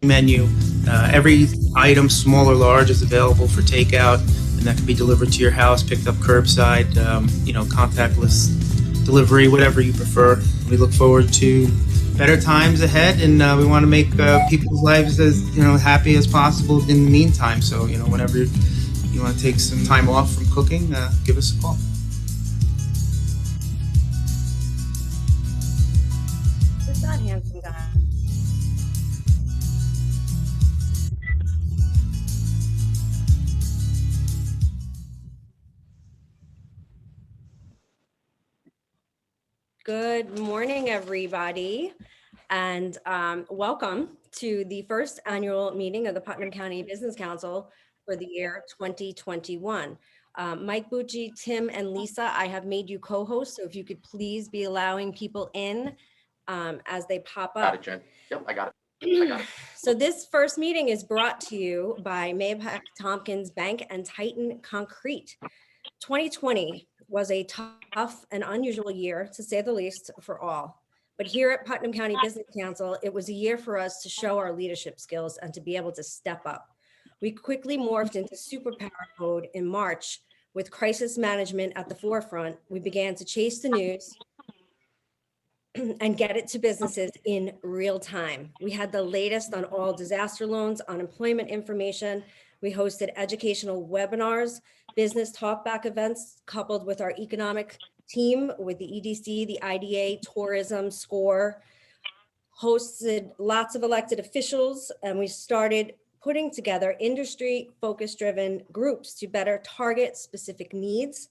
menu. Every item, small or large, is available for takeout, and that can be delivered to your house, picked up curbside, contactless delivery, whatever you prefer. We look forward to better times ahead, and we want to make people's lives as happy as possible in the meantime. So whenever you want to take some time off from cooking, give us a call. Who's that handsome guy? Good morning, everybody, and welcome to the first annual meeting of the Putnam County Business Council for the year 2021. Mike Bucci, Tim, and Lisa, I have made you co-hosts, so if you could please be allowing people in as they pop up. Got it, Jen. Yep, I got it. So this first meeting is brought to you by Maybach Tompkins Bank and Titan Concrete. 2020 was a tough and unusual year, to say the least, for all. But here at Putnam County Business Council, it was a year for us to show our leadership skills and to be able to step up. We quickly morphed into superpower mode in March. With crisis management at the forefront, we began to chase the news and get it to businesses in real time. We had the latest on all disaster loans, unemployment information. We hosted educational webinars, business talkback events, coupled with our economic team with the EDC, the IDA, tourism, SCORE, hosted lots of elected officials, and we started putting together industry focus driven groups to better target specific needs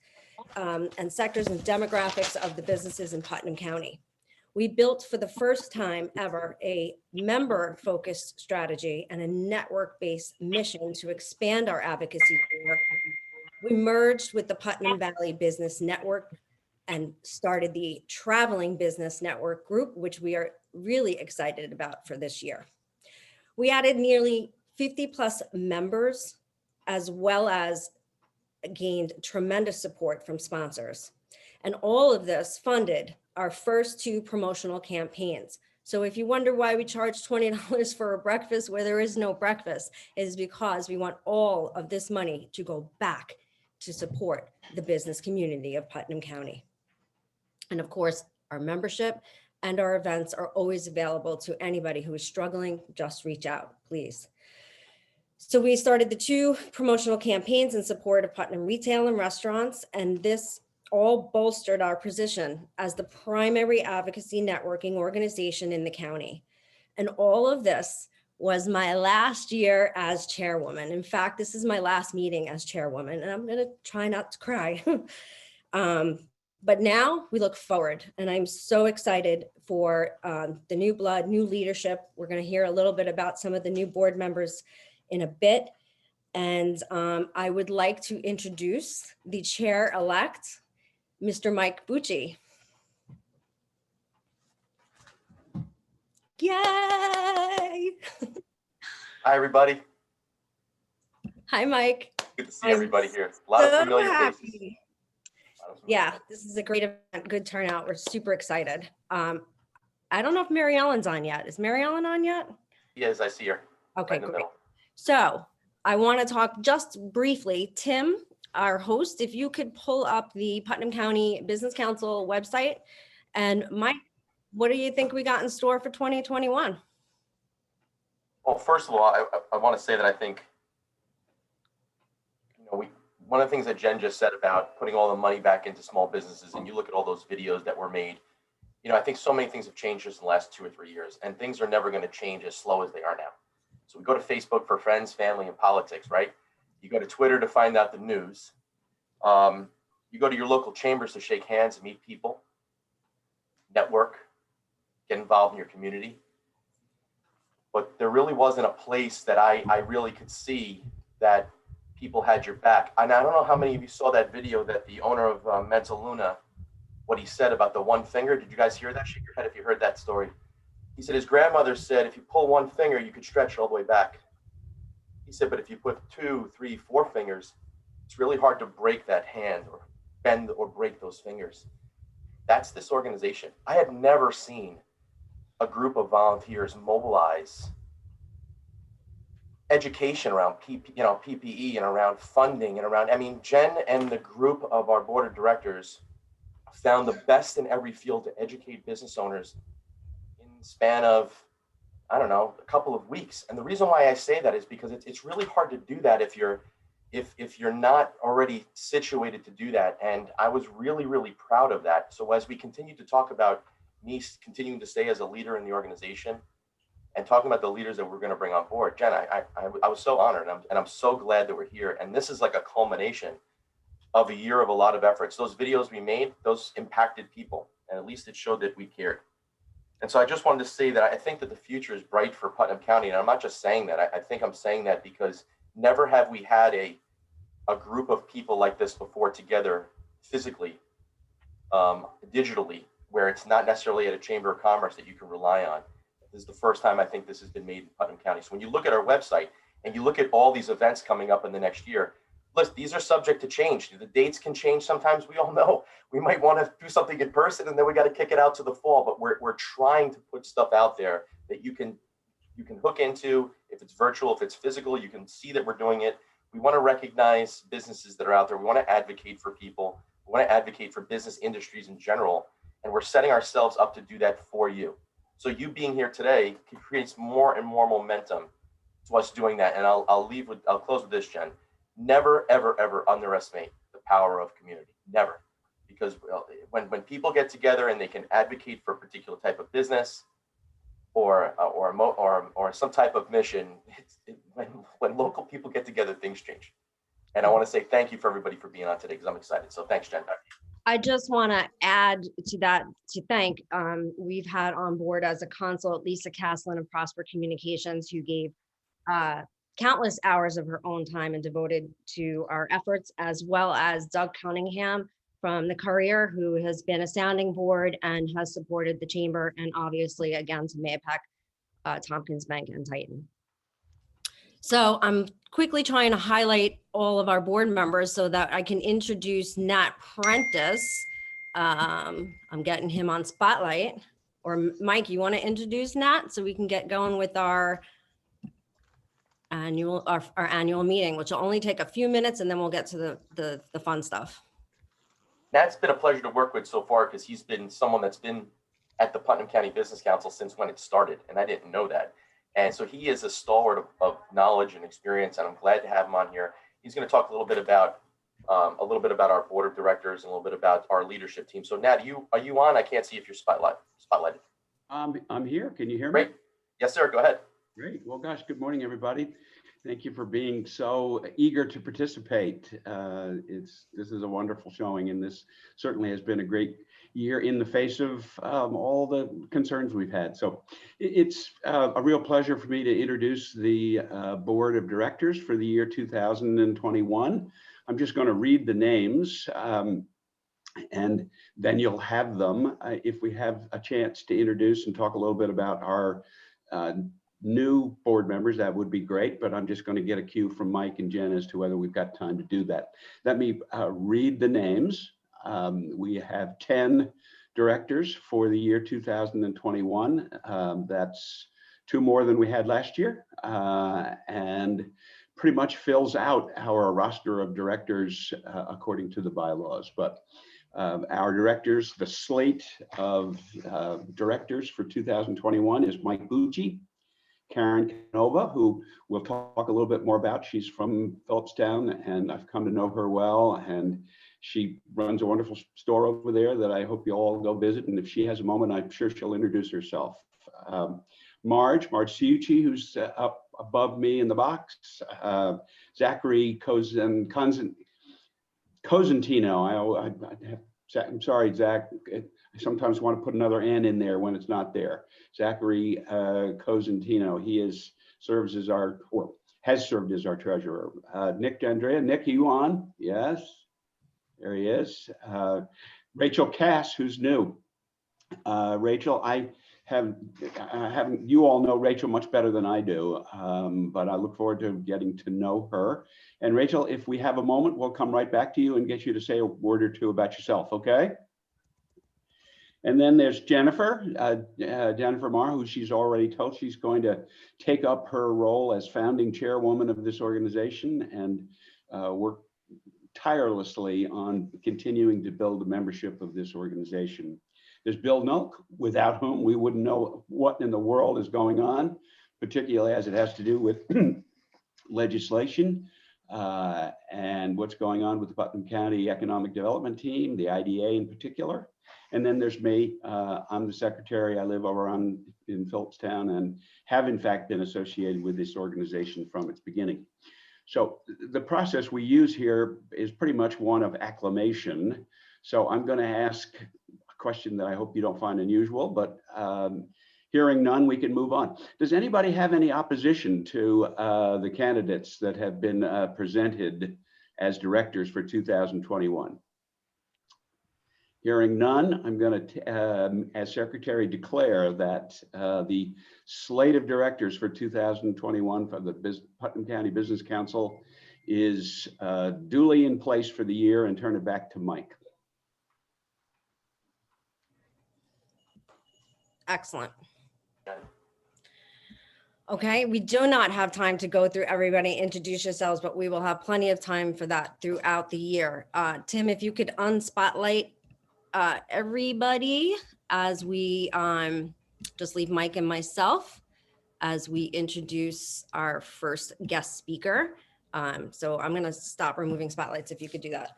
and sectors and demographics of the businesses in Putnam County. We built for the first time ever a member-focused strategy and a network-based mission to expand our advocacy work. We merged with the Putnam Valley Business Network and started the Traveling Business Network group, which we are really excited about for this year. We added nearly 50 plus members, as well as gained tremendous support from sponsors. And all of this funded our first two promotional campaigns. So if you wonder why we charge $20 for a breakfast where there is no breakfast, it is because we want all of this money to go back to support the business community of Putnam County. And of course, our membership and our events are always available to anybody who is struggling. Just reach out, please. So we started the two promotional campaigns in support of Putnam retail and restaurants, and this all bolstered our position as the primary advocacy networking organization in the county. And all of this was my last year as chairwoman. In fact, this is my last meeting as chairwoman, and I'm gonna try not to cry. But now we look forward, and I'm so excited for the new blood, new leadership. We're gonna hear a little bit about some of the new board members in a bit. And I would like to introduce the chair-elect, Mr. Mike Bucci. Yay! Hi, everybody. Hi, Mike. Good to see everybody here. A lot of familiar faces. Yeah, this is a great event, good turnout. We're super excited. I don't know if MaryEllen's on yet. Is MaryEllen on yet? Yes, I see her. Okay, right great. So I want to talk just briefly. Tim, our host, if you could pull up the Putnam County Business Council website. And Mike, what do you think we got in store for 2021? Well, first of all, I want to say that I think, one of the things that Jen just said about putting all the money back into small businesses, and you look at all those videos that were made, I think so many things have changed just in the last 2 or 3 years, and things are never going to change as slow as they are now. So we go to Facebook for friends, family, and politics, right? You go to Twitter to find out the news. You go to your local chambers to shake hands and meet people, network, get involved in your community. But there really wasn't a place that I really could see that people had your back. And I don't know how many of you saw that video that the owner of Mezzaluna, what he said about the one finger. Did you guys hear that? Shake your head if you heard that story. He said his grandmother said, if you pull one finger, you could stretch it all the way back. He said, but if you put 2, 3, 4 fingers, it's really hard to break that hand or bend or break those fingers. That's this organization. I had never seen a group of volunteers mobilize education around PPE and around funding and around, I mean, Jen and the group of our board of directors found the best in every field to educate business owners in the span of, I don't know, a couple of weeks. And the reason why I say that is because it's really hard to do that if you're not already situated to do that. And I was really, really proud of that. So as we continue to talk about me continuing to stay as a leader in the organization and talking about the leaders that we're going to bring on board, Jen, I was so honored, and I'm so glad that we're here. And this is like a culmination of a year of a lot of efforts. Those videos we made, those impacted people, and at least it showed that we cared. And so I just wanted to say that I think that the future is bright for Putnam County. And I'm not just saying that. I think I'm saying that because never have we had a group of people like this before together physically, digitally, where it's not necessarily at a chamber of commerce that you can rely on. This is the first time I think this has been made in Putnam County. So when you look at our website and you look at all these events coming up in the next year, listen, these are subject to change. The dates can change sometimes. We all know we might want to do something in person and then we got to kick it out to the fall, but we're trying to put stuff out there that you can hook into. If it's virtual, if it's physical, you can see that we're doing it. We want to recognize businesses that are out there. We want to advocate for people. We want to advocate for business industries in general. And we're setting ourselves up to do that for you. So you being here today creates more and more momentum to us doing that. And I'll close with this, Jen. Never, ever, ever underestimate the power of community. Never. Because when people get together and they can advocate for a particular type of business or some type of mission, when local people get together, things change. And I want to say thank you for everybody for being on today because I'm excited. So thanks, Jen. I just want to add to that to thank, we've had on board as a consult, Lisa Caslin of Prosper Communications, who gave countless hours of her own time and devoted to our efforts, as well as Doug Cunningham from the Courier, who has been a sounding board and has supported the chamber, and obviously again to Mayapack, Tompkins Bank and Titan. So I'm quickly trying to highlight all of our board members so that I can introduce Nat Prentice. I'm getting him on spotlight. Or Mike, you want to introduce Nat so we can get going with our annual meeting, which will only take a few minutes, and then we'll get to the fun stuff. Nat's been a pleasure to work with so far because he's been someone that's been at the Putnam County Business Council since when it started, and I didn't know that. And so he is a stalwart of knowledge and experience, and I'm glad to have him on here. He's going to talk a little bit about our board of directors and a little bit about our leadership team. So Nat, are you on? I can't see if you're spotlighted. I'm here. Can you hear me? Great. Yes, sir. Go ahead. Great. Well, gosh, good morning, everybody. Thank you for being so eager to participate. This is a wonderful showing, and this certainly has been a great year in the face of all the concerns we've had. So it's a real pleasure for me to introduce the board of directors for the year 2021. I'm just going to read the names, and then you'll have them. If we have a chance to introduce and talk a little bit about our new board members, that would be great, but I'm just going to get a cue from Mike and Jen as to whether we've got time to do that. Let me read the names. We have 10 directors for the year 2021. That's 2 more than we had last year, and pretty much fills out our roster of directors according to the bylaws. But our directors, the slate of directors for 2021 is Mike Bucci, Karen Canova, who we'll talk a little bit more about. She's from Phillipstown, and I've come to know her well, and she runs a wonderful store over there that I hope you all go visit. And if she has a moment, I'm sure she'll introduce herself. Marge Ciucci, who's up above me in the box. Zachary Cosentino. I'm sorry, Zach. I sometimes want to put another N in there when it's not there. Zachary Cosentino. He has served as our treasurer. Nick D'Andrea. Nick, are you on? Yes. There he is. Rachel Cass, who's new. Rachel, you all know Rachel much better than I do, but I look forward to getting to know her. And Rachel, if we have a moment, we'll come right back to you and get you to say a word or two about yourself, okay? And then there's Jennifer, Jennifer Marr, who she's already told she's going to take up her role as founding chairwoman of this organization and work tirelessly on continuing to build the membership of this organization. There's Bill Noak, without whom we wouldn't know what in the world is going on, particularly as it has to do with legislation and what's going on with the Putnam County Economic Development Team, the IDA in particular. And then there's me. I'm the secretary. I live over in Phillipstown and have in fact been associated with this organization from its beginning. So the process we use here is pretty much one of acclamation. So I'm going to ask a question that I hope you don't find unusual, but hearing none, we can move on. Does anybody have any opposition to the candidates that have been presented as directors for 2021? Hearing none, I'm going to, as secretary, declare that the slate of directors for 2021 for the Putnam County Business Council is duly in place for the year, and turn it back to Mike. Excellent. Okay, we do not have time to go through everybody, introduce yourselves, but we will have plenty of time for that throughout the year. Tim, if you could unspotlight everybody as we just leave Mike and myself as we introduce our first guest speaker. So I'm going to stop removing spotlights if you could do that.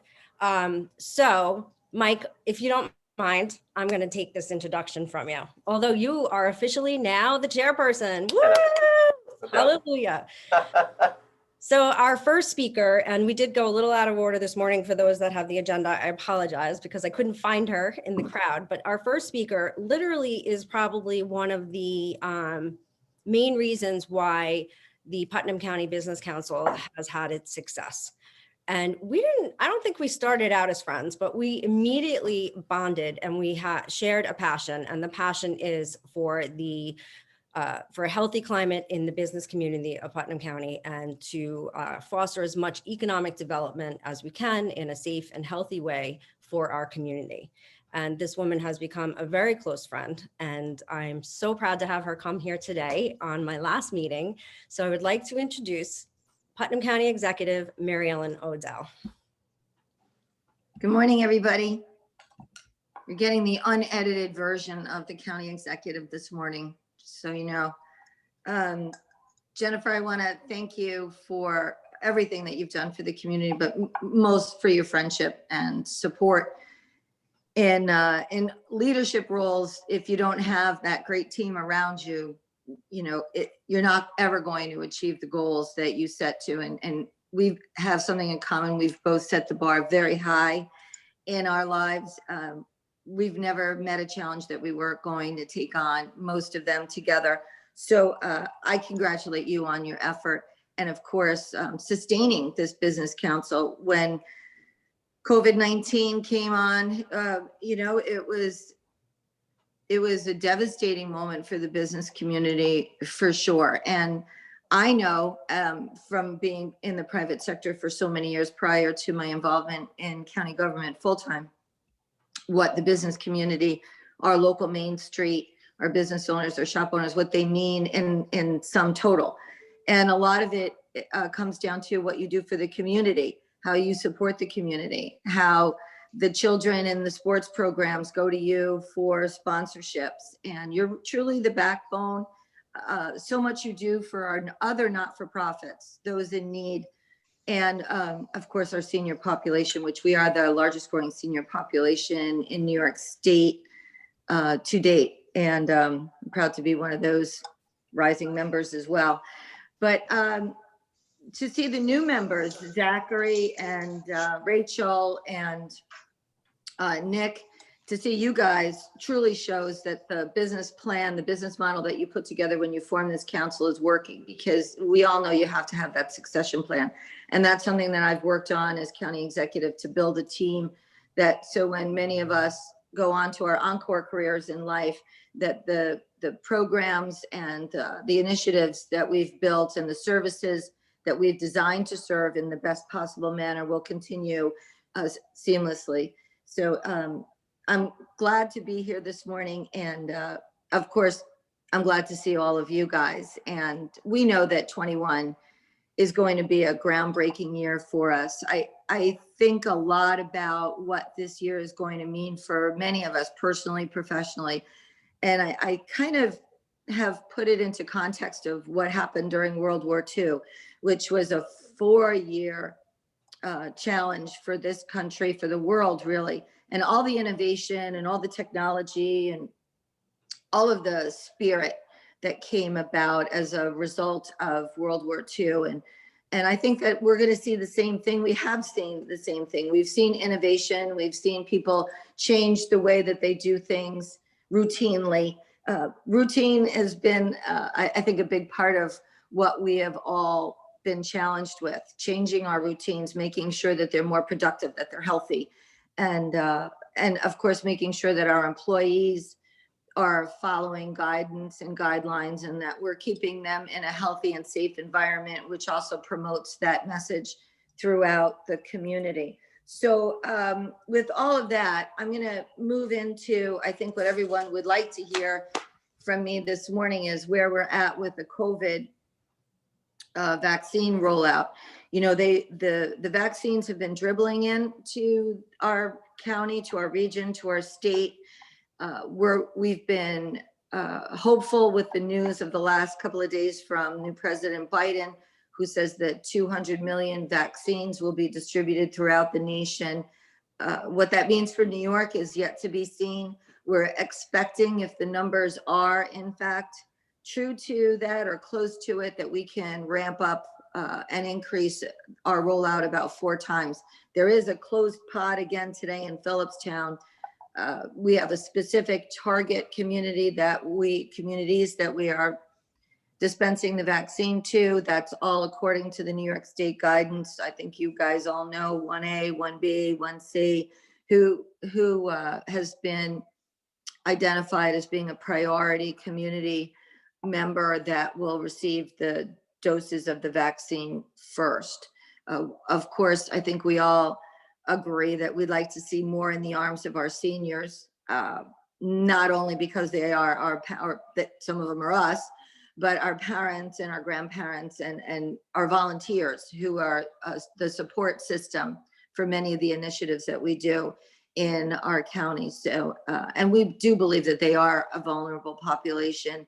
So Mike, if you don't mind, I'm going to take this introduction from you. Although you are officially now the chairperson. Woo! Hallelujah. So our first speaker, and we did go a little out of order this morning for those that have the agenda, I apologize because I couldn't find her in the crowd, but our first speaker literally is probably one of the main reasons why the Putnam County Business Council has had its success. And I don't think we started out as friends, but we immediately bonded and we shared a passion, and the passion is for a healthy climate in the business community of Putnam County and to foster as much economic development as we can in a safe and healthy way for our community. And this woman has become a very close friend, and I'm so proud to have her come here today on my last meeting. So I would like to introduce Putnam County Executive MaryEllen Odell. Good morning, everybody. You're getting the unedited version of the county executive this morning, just so you know. Jennifer, I want to thank you for everything that you've done for the community, but most for your friendship and support in leadership roles. If you don't have that great team around you, you're not ever going to achieve the goals that you set to. And we have something in common. We've both set the bar very high in our lives. We've never met a challenge that we weren't going to take on, most of them together. So I congratulate you on your effort. And of course, sustaining this business council when COVID-19 came on, it was a devastating moment for the business community for sure. And I know from being in the private sector for so many years prior to my involvement in county government full-time, what the business community, our local Main Street, our business owners, our shop owners, what they mean in sum total. And a lot of it comes down to what you do for the community, how you support the community, how the children in the sports programs go to you for sponsorships, and you're truly the backbone. So much you do for our other not-for-profits, those in need, and of course our senior population, which we are the largest growing senior population in New York State to date, and I'm proud to be one of those rising members as well. But to see the new members, Zachary and Rachel and Nick, to see you guys truly shows that the business plan, the business model that you put together when you form this council is working, because we all know you have to have that succession plan. And that's something that I've worked on as county executive, to build a team that, so when many of us go on to our encore careers in life, that the programs and the initiatives that we've built and the services that we've designed to serve in the best possible manner will continue seamlessly. So I'm glad to be here this morning. And of course, I'm glad to see all of you guys. And we know that 21 is going to be a groundbreaking year for us. I think a lot about what this year is going to mean for many of us personally, professionally. And I kind of have put it into context of what happened during World War II, which was a 4-year challenge for this country, for the world, really. And all the innovation and all the technology and all of the spirit that came about as a result of World War II. And I think that we're going to see the same thing. We have seen the same thing. We've seen innovation. We've seen people change the way that they do things routinely. Routine has been, I think, a big part of what we have all been challenged with, changing our routines, making sure that they're more productive, that they're healthy. And of course, making sure that our employees are following guidance and guidelines and that we're keeping them in a healthy and safe environment, which also promotes that message throughout the community. So with all of that, I'm going to move into, I think what everyone would like to hear from me this morning is where we're at with the COVID vaccine rollout. You know, the vaccines have been dribbling in to our county, to our region, to our state. We've been hopeful with the news of the last couple of days from new President Biden, who says that 200 million vaccines will be distributed throughout the nation. What that means for New York is yet to be seen. We're expecting, if the numbers are in fact true to that or close to it, that we can ramp up and increase our rollout about 4 times. There is a closed pod again today in Phillipstown. We have a specific target communities that we are dispensing the vaccine to. That's all according to the New York State guidance. I think you guys all know 1A, 1B, 1C, who has been identified as being a priority community member that will receive the doses of the vaccine first. Of course, I think we all agree that we'd like to see more in the arms of our seniors, not only because they are our power, that some of them are us, but our parents and our grandparents and our volunteers who are the support system for many of the initiatives that we do in our county. So, and we do believe that they are a vulnerable population.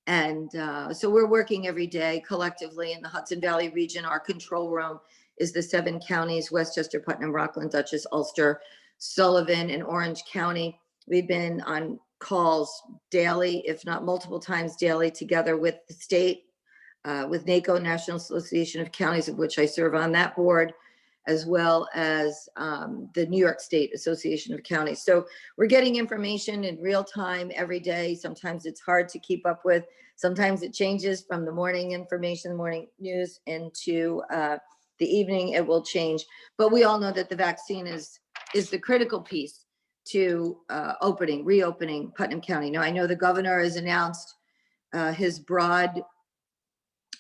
And so we're working every day collectively in the Hudson Valley region. Our control room is the 7 counties: Westchester, Putnam, Rockland, Dutchess, Ulster, Sullivan, and Orange County. We've been on calls daily, if not multiple times daily, together with the state, with NACO, National Association of Counties, of which I serve on that board, as well as the New York State Association of Counties. So we're getting information in real time every day. Sometimes it's hard to keep up with. Sometimes it changes from the morning information, morning news, into the evening. It will change. But we all know that the vaccine is the critical piece to reopening Putnam County. Now, I know the governor has announced his broad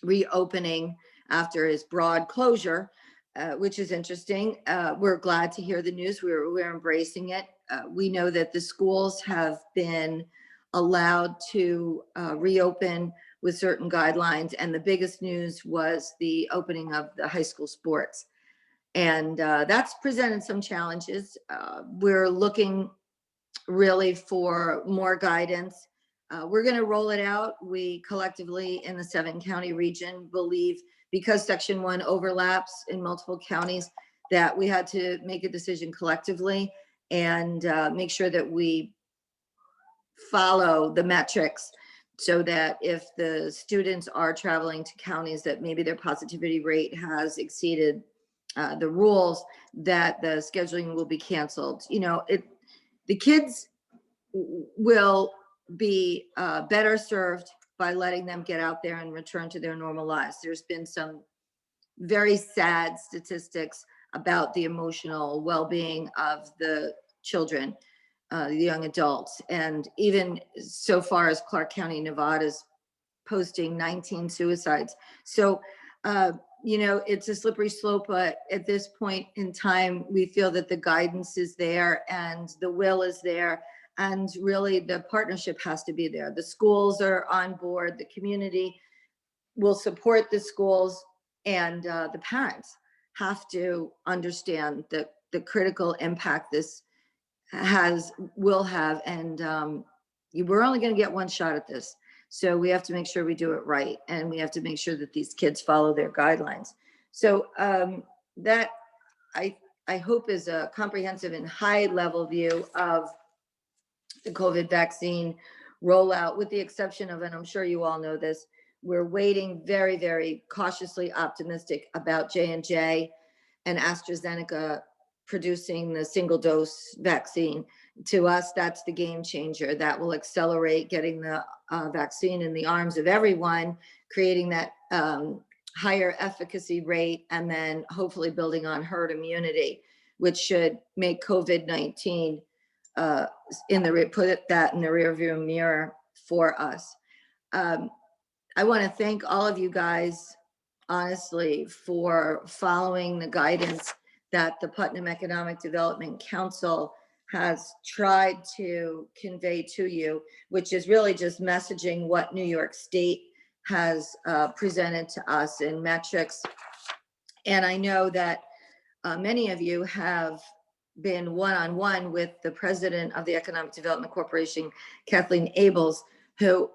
reopening after his broad closure, which is interesting. We're glad to hear the news. We're embracing it. We know that the schools have been allowed to reopen with certain guidelines. And the biggest news was the opening of the high school sports. And that's presented some challenges. We're looking really for more guidance. We're going to roll it out. We collectively in the 7 county region believe, because Section 1 overlaps in multiple counties, that we had to make a decision collectively and make sure that we follow the metrics, so that if the students are traveling to counties that maybe their positivity rate has exceeded the rules, that the scheduling will be canceled. You know, the kids will be better served by letting them get out there and return to their normal lives. There's been some very sad statistics about the emotional well-being of the children, the young adults, and even so far as Clark County, Nevada is posting 19 suicides. So It's a slippery slope, but at this point in time, we feel that the guidance is there and the will is there. And really the partnership has to be there. The schools are on board, the community will support the schools, and the parents have to understand the critical impact this will have. And we're only going to get one shot at this. So we have to make sure we do it right. And we have to make sure that these kids follow their guidelines. So that I hope is a comprehensive and high level view of the COVID vaccine rollout, with the exception of, and I'm sure you all know this, we're waiting very, very cautiously optimistic about J&J and AstraZeneca producing the single dose vaccine. To us, that's the game changer. That will accelerate getting the vaccine in the arms of everyone, creating that higher efficacy rate, and then hopefully building on herd immunity, which should make COVID-19 put that in the rearview mirror for us. I want to thank all of you guys, honestly, for following the guidance that the Putnam Economic Development Council has tried to convey to you, which is really just messaging what New York State has presented to us in metrics. And I know that many of you have been one-on-one with the president of the Economic Development Corporation, Kathleen Abels, who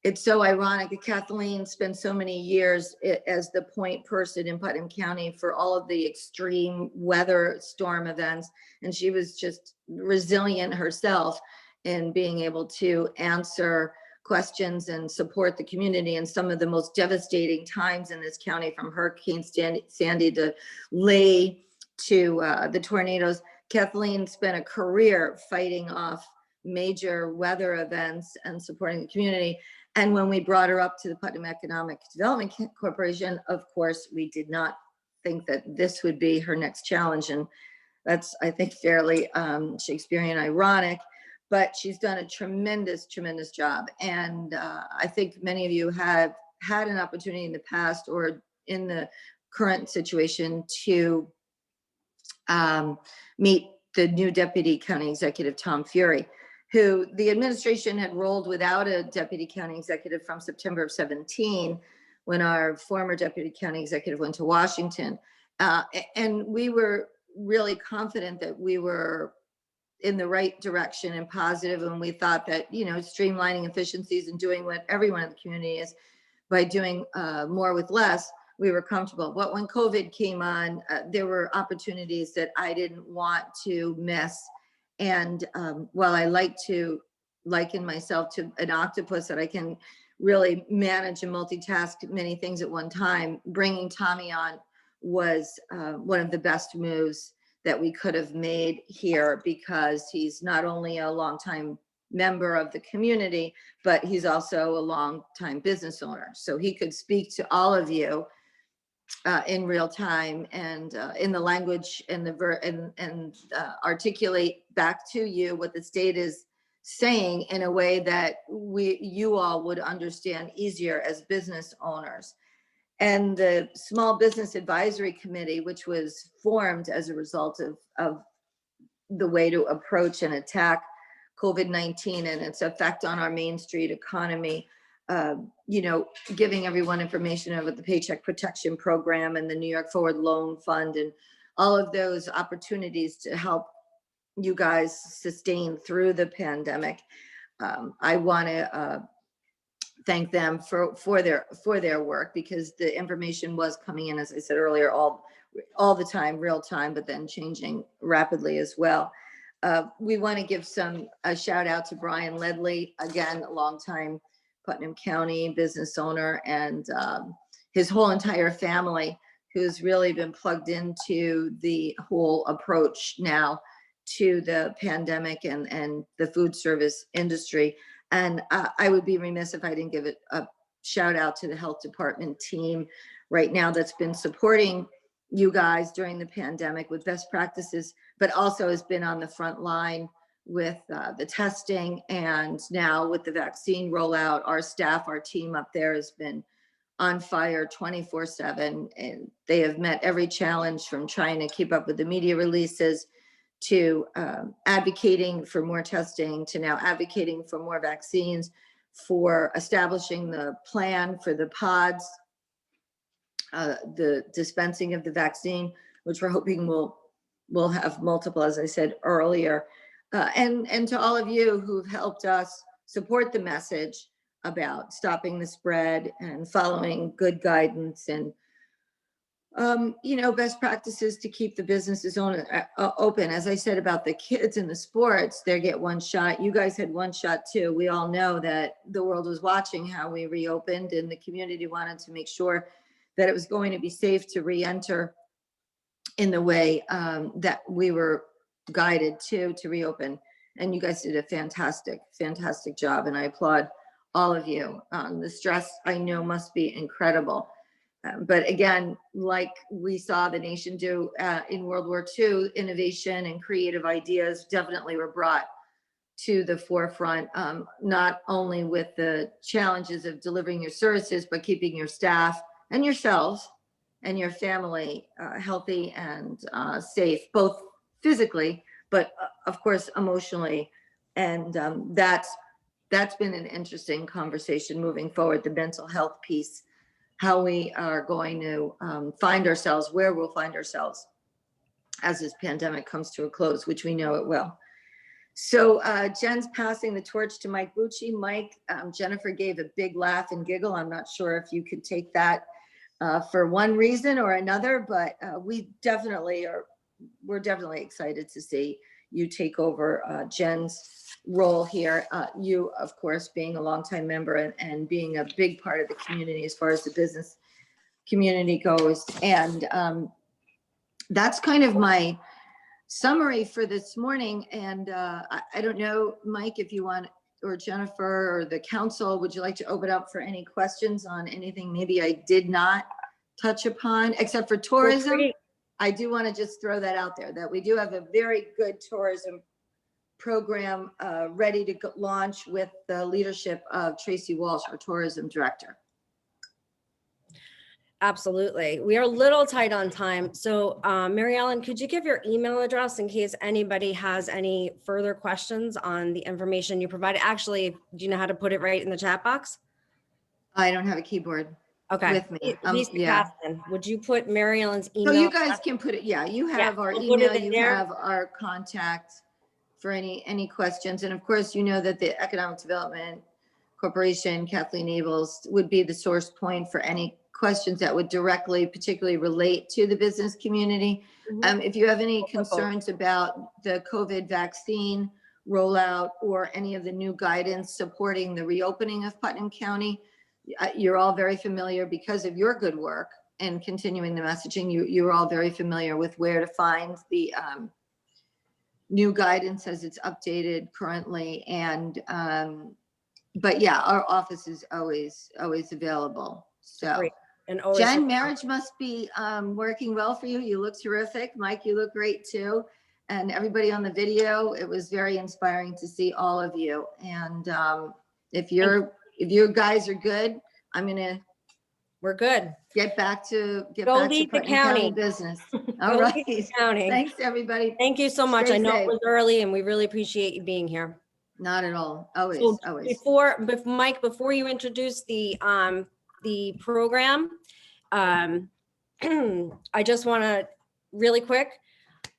it's so ironic that Kathleen spent so many years as the point person in Putnam County for all of the extreme weather storm events. And she was just resilient herself in being able to answer questions and support the community in some of the most devastating times in this county, from Hurricane Sandy to Lee to the tornadoes. Kathleen spent a career fighting off major weather events and supporting the community. And when we brought her up to the Putnam Economic Development Corporation, of course, we did not think that this would be her next challenge. And that's, I think, fairly Shakespearean ironic, but she's done a tremendous, tremendous job. And I think many of you have had an opportunity in the past or in the current situation to meet the new Deputy County Executive, Tom Fury, who the administration had rolled without a Deputy County Executive from September of 17, when our former Deputy County Executive went to Washington. And we were really confident that we were in the right direction and positive, and we thought that, streamlining efficiencies and doing what everyone in the community is by doing more with less, we were comfortable. But when COVID came on, there were opportunities that I didn't want to miss. And while I like to liken myself to an octopus, that I can really manage and multitask many things at one time, bringing Tommy on was one of the best moves that we could have made here, because he's not only a longtime member of the community, but he's also a longtime business owner. So he could speak to all of you in real time and in the language and articulate back to you what the state is saying in a way that you all would understand easier as business owners. And the Small Business Advisory Committee, which was formed as a result of the way to approach and attack COVID-19 and its effect on our Main Street economy, giving everyone information about the Paycheck Protection Program and the New York Forward Loan Fund and all of those opportunities to help you guys sustain through the pandemic. I want to thank them for their work, because the information was coming in, as I said earlier, all the time, real time, but then changing rapidly as well. We want to give a shout out to Brian Ledley, again, a longtime Putnam County business owner, and his whole entire family, who's really been plugged into the whole approach now to the pandemic and the food service industry. And I would be remiss if I didn't give it a shout out to the health department team right now that's been supporting you guys during the pandemic with best practices, but also has been on the front line with the testing, and now with the vaccine rollout. Our staff, our team up there has been on fire 24/7. And they have met every challenge, from trying to keep up with the media releases to advocating for more testing, to now advocating for more vaccines, for establishing the plan for the pods, the dispensing of the vaccine, which we're hoping will have multiple, as I said earlier. And to all of you who've helped us support the message about stopping the spread and following good guidance and best practices to keep the businesses open. As I said about the kids in the sports, they get one shot. You guys had one shot too. We all know that the world was watching how we reopened, and the community wanted to make sure that it was going to be safe to re-enter in the way that we were guided to reopen. And you guys did a fantastic, fantastic job. And I applaud all of you. The stress, I know, must be incredible. But again, like we saw the nation do in World War II, innovation and creative ideas definitely were brought to the forefront, not only with the challenges of delivering your services, but keeping your staff and yourselves and your family healthy and safe, both physically, but of course, emotionally. And that's been an interesting conversation moving forward, the mental health piece, how we are going to find ourselves, where we'll find ourselves as this pandemic comes to a close, which we know it will. So Jen's passing the torch to Mike Bucci. Mike, Jennifer gave a big laugh and giggle. I'm not sure if you could take that for one reason or another, but we're definitely excited to see you take over Jen's role here. You, of course, being a longtime member and being a big part of the community as far as the business community goes. And that's kind of my summary for this morning. And I don't know, Mike, if you want, or Jennifer or the council, would you like to open up for any questions on anything maybe I did not touch upon, except for tourism? I do want to just throw that out there, that we do have a very good tourism program ready to launch with the leadership of Tracy Walsh, our tourism director. Absolutely. We are a little tight on time. So MaryEllen, could you give your email address in case anybody has any further questions on the information you provided? Actually, do you know how to put it right in the chat box? I don't have a keyboard with me. Lisa Yeah. Kasten, would you put MaryEllen's email? So you guys can put it, yeah, you have our email, you have our contact for any questions. And of course, you know that the Economic Development Corporation, Kathleen Abels, would be the source point for any questions that would directly, particularly relate to the business community. If you have any concerns about the COVID vaccine rollout or any of the new guidance supporting the reopening of Putnam County, you're all very familiar, because of your good work and continuing the messaging, you're all very familiar with where to find the new guidance as it's updated currently. And but yeah, our office is always available. So Great. And always Jen, marriage must be working well for you. You look terrific. Mike, you look great too. And everybody on the video, it was very inspiring to see all of you. And if you guys are good, we're good. Get back to lead the Putnam county business. All right. County. Thanks, everybody. Thank you so much. Stay I know safe. it was early, and we really appreciate you being here. Not at all. Always, So always. Mike, before you introduce the program, I just want to really quick.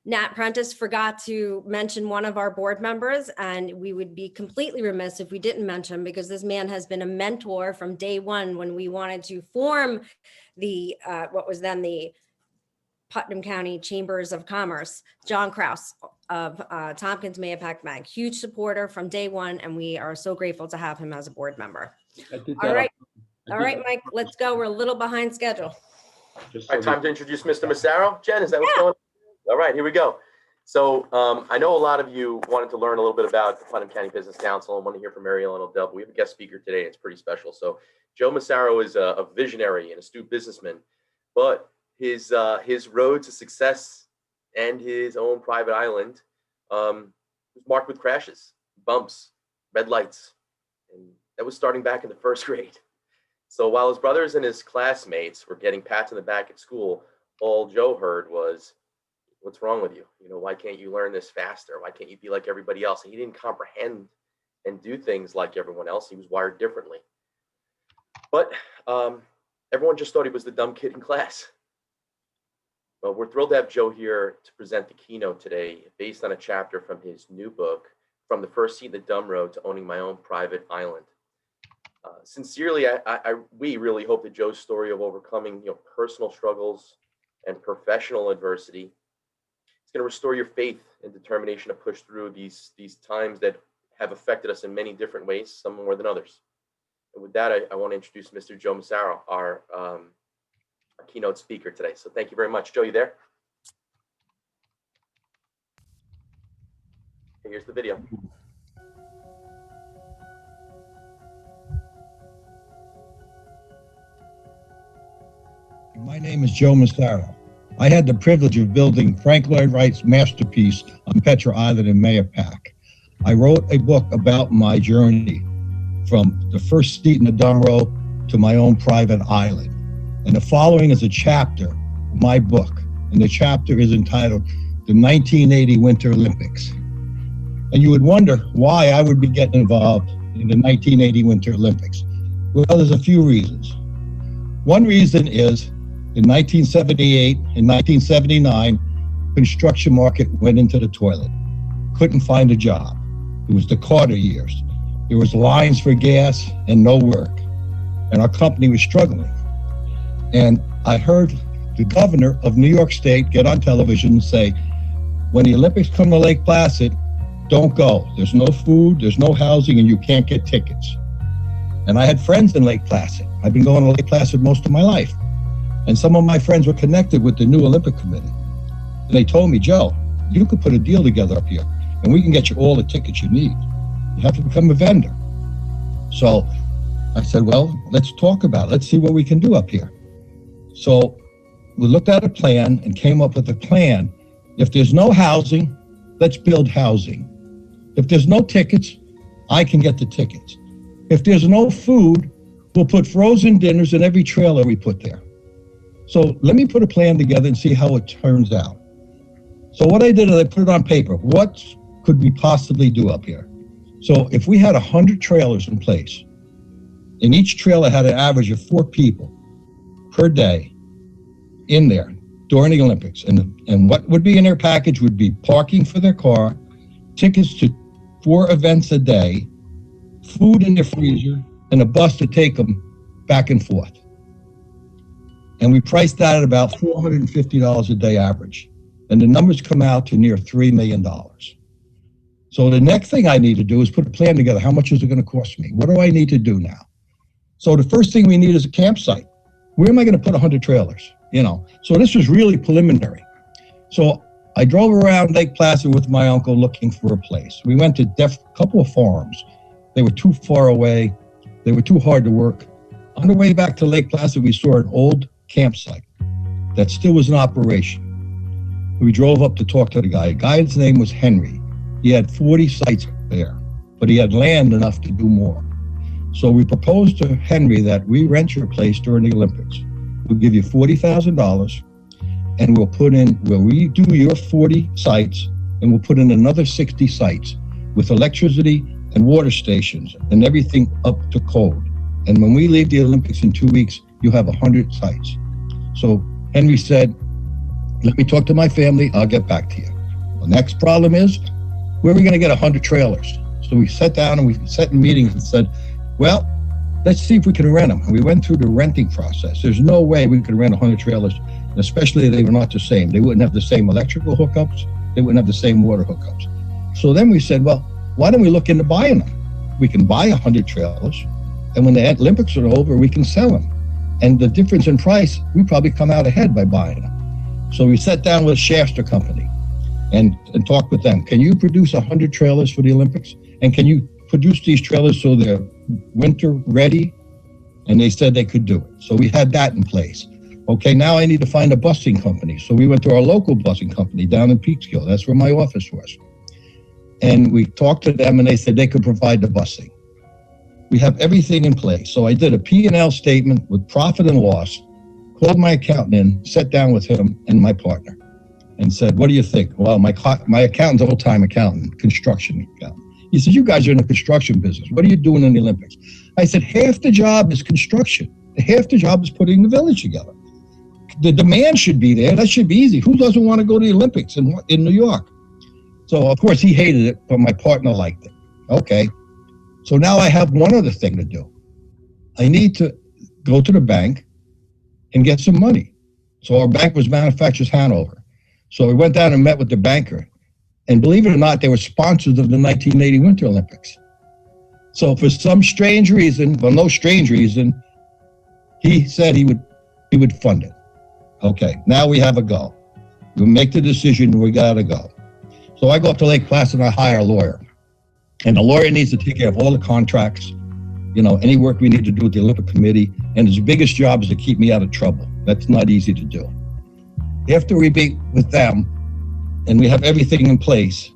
Nat Prentice forgot to mention one of our board members, and we would be completely remiss if we didn't mention, because this man has been a mentor from day one when we wanted to form the what was then the Putnam County Chambers of Commerce. John Kraus of Tompkins Mayapack Bank, huge supporter from day one, and we are so grateful to have him as a board member. All right, Mike, let's go. We're a little behind schedule. All right, time to introduce Mr. Massaro. Jen, is that what's going on? All right, here we go. So I know a lot of you wanted to learn a little bit about the Putnam County Business Council and want to hear from MaryEllen and Odell. We have a guest speaker today. It's pretty special. So Joe Massaro is a visionary and astute businessman, but his road to success and his own private island was marked with crashes, bumps, red lights, and that was starting back in the first grade. So while his brothers and his classmates were getting pats on the back at school, all Joe heard was, "What's wrong with you? You know, why can't you learn this faster? Why can't you be like everybody else?" And he didn't comprehend and do things like everyone else. He was wired differently. But everyone just thought he was the dumb kid in class. Well, we're thrilled to have Joe here to present the keynote today based on a chapter from his new book, From the First Seat in the Dumb Road to Owning My Own Private Island. Sincerely, we really hope that Joe's story of overcoming personal struggles and professional adversity is going to restore your faith and determination to push through these times that have affected us in many different ways, some more than others. And with that, I want to introduce Mr. Joe Massaro, our keynote speaker today. So thank you very much. Joe, you there? Here's the video. My name is Joe Massaro. I had the privilege of building Frank Lloyd Wright's masterpiece on Petra Island in Mayapack. I wrote a book about my journey from the first seat in the dumb road to my own private island. And the following is a chapter of my book. And the chapter is entitled The 1980 Winter Olympics. And you would wonder why I would be getting involved in the 1980 Winter Olympics. Well, there's a few reasons. One reason is in 1978 and 1979, construction market went into the toilet. Couldn't find a job. It was the Carter years. There was lines for gas and no work. And our company was struggling. And I heard the governor of New York State get on television and say, when the Olympics come to Lake Placid, don't go. There's no food, there's no housing, and you can't get tickets. And I had friends in Lake Placid. I've been going to Lake Placid most of my life. And some of my friends were connected with the new Olympic Committee. And they told me, Joe, you could put a deal together up here and we can get you all the tickets you need. You have to become a vendor. So I said, well, let's talk about it. Let's see what we can do up here. So we looked at a plan and came up with a plan. If there's no housing, let's build housing. If there's no tickets, I can get the tickets. If there's no food, we'll put frozen dinners in every trailer we put there. So let me put a plan together and see how it turns out. So what I did is I put it on paper. What could we possibly do up here? So if we had 100 trailers in place, and each trailer had an average of 4 people per day in there during the Olympics, and what would be in their package would be parking for their car, tickets to 4 events a day, food in their freezer, and a bus to take them back and forth. And we priced that at about $450 a day average. And the numbers come out to near $3 million. So the next thing I need to do is put a plan together. How much is it going to cost me? What do I need to do now? So the first thing we need is a campsite. Where am I going to put 100 trailers? So this was really preliminary. So I drove around Lake Placid with my uncle looking for a place. We went to a couple of farms. They were too far away. They were too hard to work. On the way back to Lake Placid, we saw an old campsite that still was in operation. We drove up to talk to the guy. The guy's name was Henry. He had 40 sites there, but he had land enough to do more. So we proposed to Henry that we rent your place during the Olympics. We'll give you $40,000 and we'll redo your 40 sites and we'll put in another 60 sites with electricity and water stations and everything up to code. And when we leave the Olympics in 2 weeks, you have 100 sites. So Henry said, let me talk to my family, I'll get back to you. The next problem is, where are we gonna get 100 trailers? So we sat down and we sat in meetings and said, well, let's see if we can rent them. And we went through the renting process. There's no way we could rent 100 trailers, especially if they were not the same. They wouldn't have the same electrical hookups. They wouldn't have the same water hookups. So then we said, well, why don't we look into buying them? We can buy 100 trailers, and when the Olympics are over, we can sell them. And the difference in price, we probably come out ahead by buying them. So we sat down with Shasta Company and talked with them. Can you produce 100 trailers for the Olympics? And can you produce these trailers so they're winter ready? And they said they could do it. So we had that in place. Okay, now I need to find a busing company. So we went to our local busing company down in Peekskill. That's where my office was. And we talked to them and they said they could provide the busing. We have everything in place. So I did a P&L statement with profit and loss, called my accountant in, sat down with him and my partner and said, what do you think? Well, my accountant's an old-time accountant, construction accountant. He said, you guys are in the construction business. What are you doing in the Olympics? I said, half the job is construction. Half the job is putting the village together. The demand should be there. That should be easy. Who doesn't want to go to the Olympics in New York? So, of course, he hated it, but my partner liked it. Okay. So now I have one other thing to do. I need to go to the bank and get some money. So our bank was Manufacturers Hanover. So we went down and met with the banker. And believe it or not, they were sponsors of the 1980 Winter Olympics. So for some strange reason, well, no strange reason, he said he would fund it. Okay, now we have a go. We make the decision, we gotta go. So I go up to Lake Placid and I hire a lawyer. And the lawyer needs to take care of all the contracts, any work we need to do with the Olympic Committee. And his biggest job is to keep me out of trouble. That's not easy to do. After we meet with them and we have everything in place,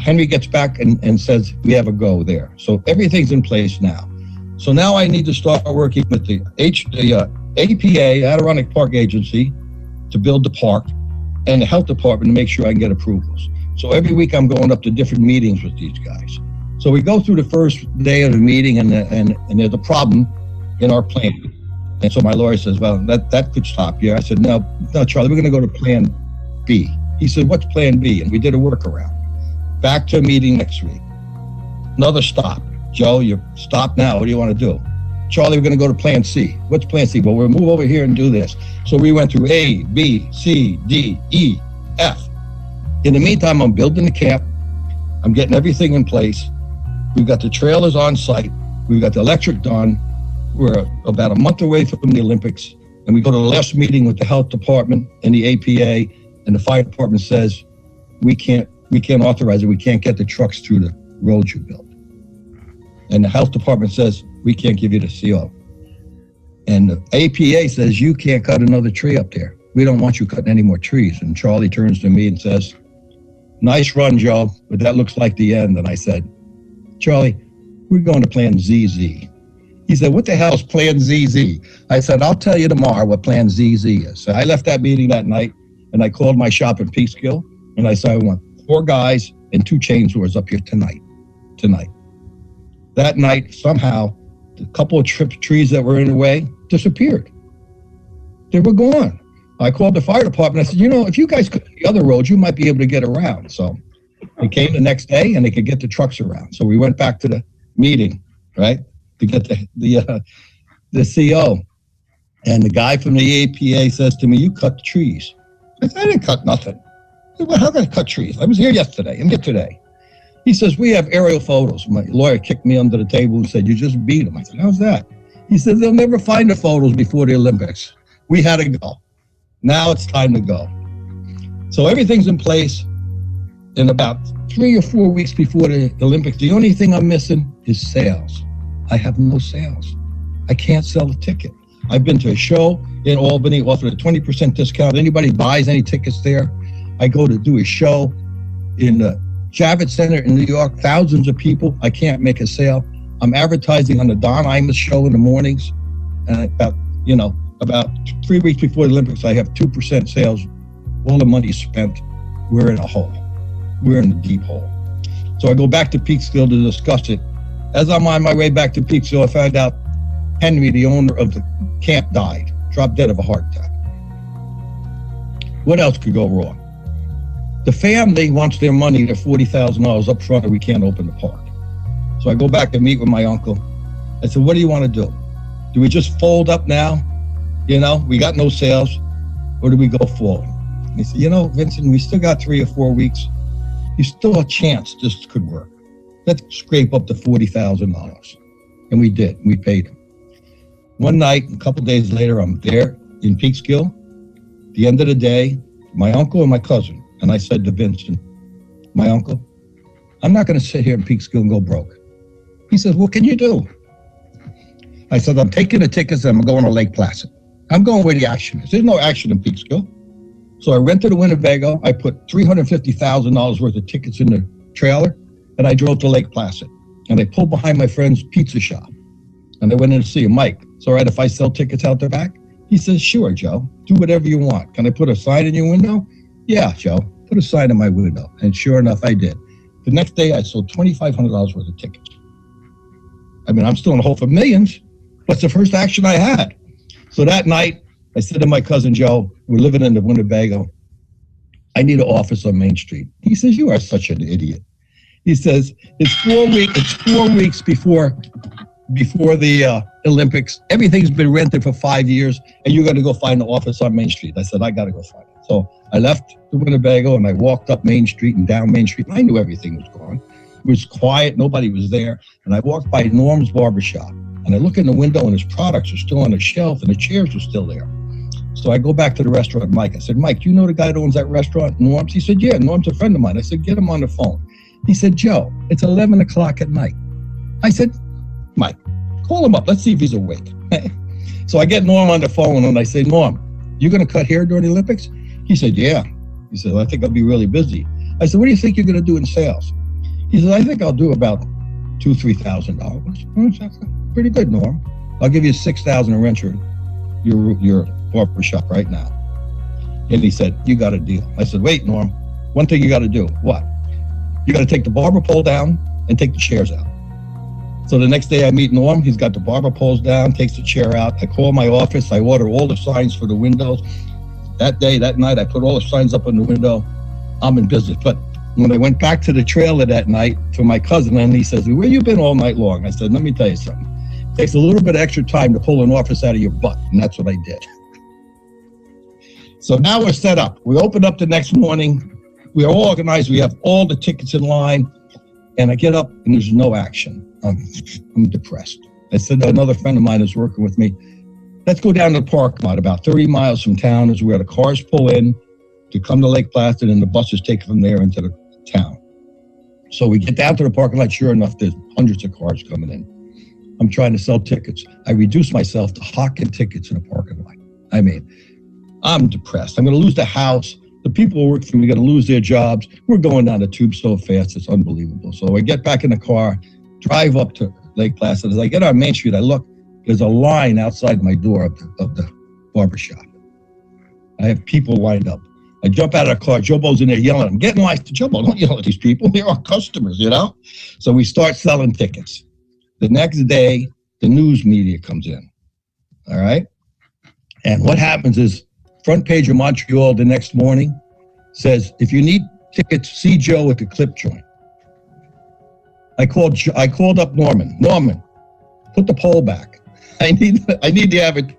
Henry gets back and says, we have a go there. So everything's in place now. So now I need to start working with the APA, Adirondack Park Agency, to build the park, and the health department to make sure I can get approvals. So every week I'm going up to different meetings with these guys. So we go through the first day of the meeting and there's a problem in our plan. And so my lawyer says, well, that could stop here. I said, no, Charlie, we're going to go to plan B. He said, what's plan B? And we did a workaround. Back to a meeting next week. Another stop. Joe, you stop now. What do you want to do? Charlie, we're going to go to plan C. What's plan C? Well, we'll move over here and do this. So we went through A, B, C, D, E, F. In the meantime, I'm building the camp. I'm getting everything in place. We've got the trailers on site. We've got the electric done. We're about a month away from the Olympics. And we go to the last meeting with the health department and the APA, and the fire department says, we can't authorize it. We can't get the trucks through the roads you built. And the health department says, we can't give you the CO. And the APA says, you can't cut another tree up there. We don't want you cutting any more trees. And Charlie turns to me and says, nice run, Joe, but that looks like the end. And I said, Charlie, we're going to plan ZZ. He said, what the hell is plan ZZ? I said, I'll tell you tomorrow what plan ZZ is. So I left that meeting that night and I called my shop in Peekskill and I said, I want 4 guys and 2 chainsaws up here tonight. That night, somehow, the couple of trees that were in the way disappeared. They were gone. I called the fire department. I said, if you guys could the other roads, you might be able to get around. So they came the next day and they could get the trucks around. So we went back to the meeting, right, to get the CO. And the guy from the APA says to me, you cut the trees. I said, I didn't cut nothing. I said, well, how can I cut trees? I was here yesterday. I'm here today. He says, we have aerial photos. My lawyer kicked me under the table and said, you just beat him. I said, how's that? He said, they'll never find the photos before the Olympics. We had to go. Now it's time to go. So everything's in place. In about 3 or 4 weeks before the Olympics, the only thing I'm missing is sales. I have no sales. I can't sell a ticket. I've been to a show in Albany, offered a 20% discount. Anybody buys any tickets there. I go to do a show in the Javits Center in New York, thousands of people. I can't make a sale. I'm advertising on the Don Imus show in the mornings. And about 3 weeks before the Olympics, I have 2% sales. All the money spent. We're in a hole. We're in a deep hole. So I go back to Peekskill to discuss it. As I'm on my way back to Peekskill, I found out Henry, the owner of the camp, died, dropped dead of a heart attack. What else could go wrong? The family wants their money, their $40,000 up front, or we can't open the park. So I go back and meet with my uncle. I said, what do you want to do? Do we just fold up now? We got no sales, or do we go forward? And he said, Vincent, we still got 3 or 4 weeks. There's still a chance this could work. Let's scrape up to $40,000. And we did. We paid him. One night, a couple days later, I'm there in Peekskill. At the end of the day, my uncle and my cousin, and I said to Vincent, my uncle, I'm not going to sit here in Peekskill and go broke. He says, what can you do? I said, I'm taking the tickets and I'm going to Lake Placid. I'm going where the action is. There's no action in Peekskill. So I rented a Winnebago. I put $350,000 worth of tickets in the trailer and I drove to Lake Placid. and I pulled behind my friend's pizza shop. And I went in to see him. Mike, it's all right if I sell tickets out the back? He says, sure, Joe. Do whatever you want. Can I put a sign in your window? Yeah, Joe. Put a sign in my window. And sure enough, I did. The next day, I sold $2,500 worth of tickets. I mean, I'm still in the hole for millions. What's the first action I had? So that night, I said to my cousin Joe, we're living in the Winnebago. I need an office on Main Street. He says, you are such an idiot. He says, it's 4 weeks before the Olympics. Everything's been rented for 5 years, and you're going to go find an office on Main Street. I said, I got to go find it. So I left the Winnebago, and I walked up Main Street and down Main Street. And I knew everything was gone. It was quiet. Nobody was there. And I walked by Norm's barbershop, and I look in the window, and his products are still on a shelf, and the chairs are still there. So I go back to the restaurant, Mike. I said, Mike, do you know the guy that owns that restaurant, Norm's? He said, yeah, Norm's a friend of mine. I said, get him on the phone. He said, Joe, it's 11 o'clock at night. I said, Mike, call him up. Let's see if he's awake. So I get Norm on the phone and I say, Norm, you going to cut hair during the Olympics? He said, yeah. He said, I think I'll be really busy. I said, what do you think you're going to do in sales? He said, I think I'll do about $2,000-$3,000. Pretty good, Norm. I'll give you $6,000 to rent your barber shop right now. And he said, you got a deal. I said, wait, Norm, one thing you got to do. What? You got to take the barber pole down and take the chairs out. So the next day I meet Norm. He's got the barber poles down, takes the chair out. I call my office. I order all the signs for the windows. That night, I put all the signs up in the window. I'm in business. But when I went back to the trailer that night to my cousin, and he says, where you been all night long? I said, let me tell you something. It takes a little bit of extra time to pull an office out of your butt. And that's what I did. So now we're set up. We open up the next morning. We are all organized. We have all the tickets in line. And I get up and there's no action. I'm depressed. I said to another friend of mine who's working with me, let's go down to the parking lot. About 30 miles from town is where the cars pull in to come to Lake Placid, and the buses take from there into the town. So we get down to the parking lot. Sure enough, there's hundreds of cars coming in. I'm trying to sell tickets. I reduce myself to hawking tickets in the parking lot. I mean, I'm depressed. I'm going to lose the house. The people who work for me are going to lose their jobs. We're going down the tube so fast, it's unbelievable. So I get back in the car, drive up to Lake Placid. As I get on Main Street, I look, there's a line outside my door of the barbershop. I have people lined up. I jump out of the car. Jobo's in there yelling, I'm getting life to Jobo. Don't yell at these people. They're our customers, you know? So we start selling tickets. The next day, the news media comes in, all right? And what happens is, front page of Montreal the next morning says, if you need tickets, see Joe at the clip joint. I called up Norman. Norman, put the pole back. I need to have it.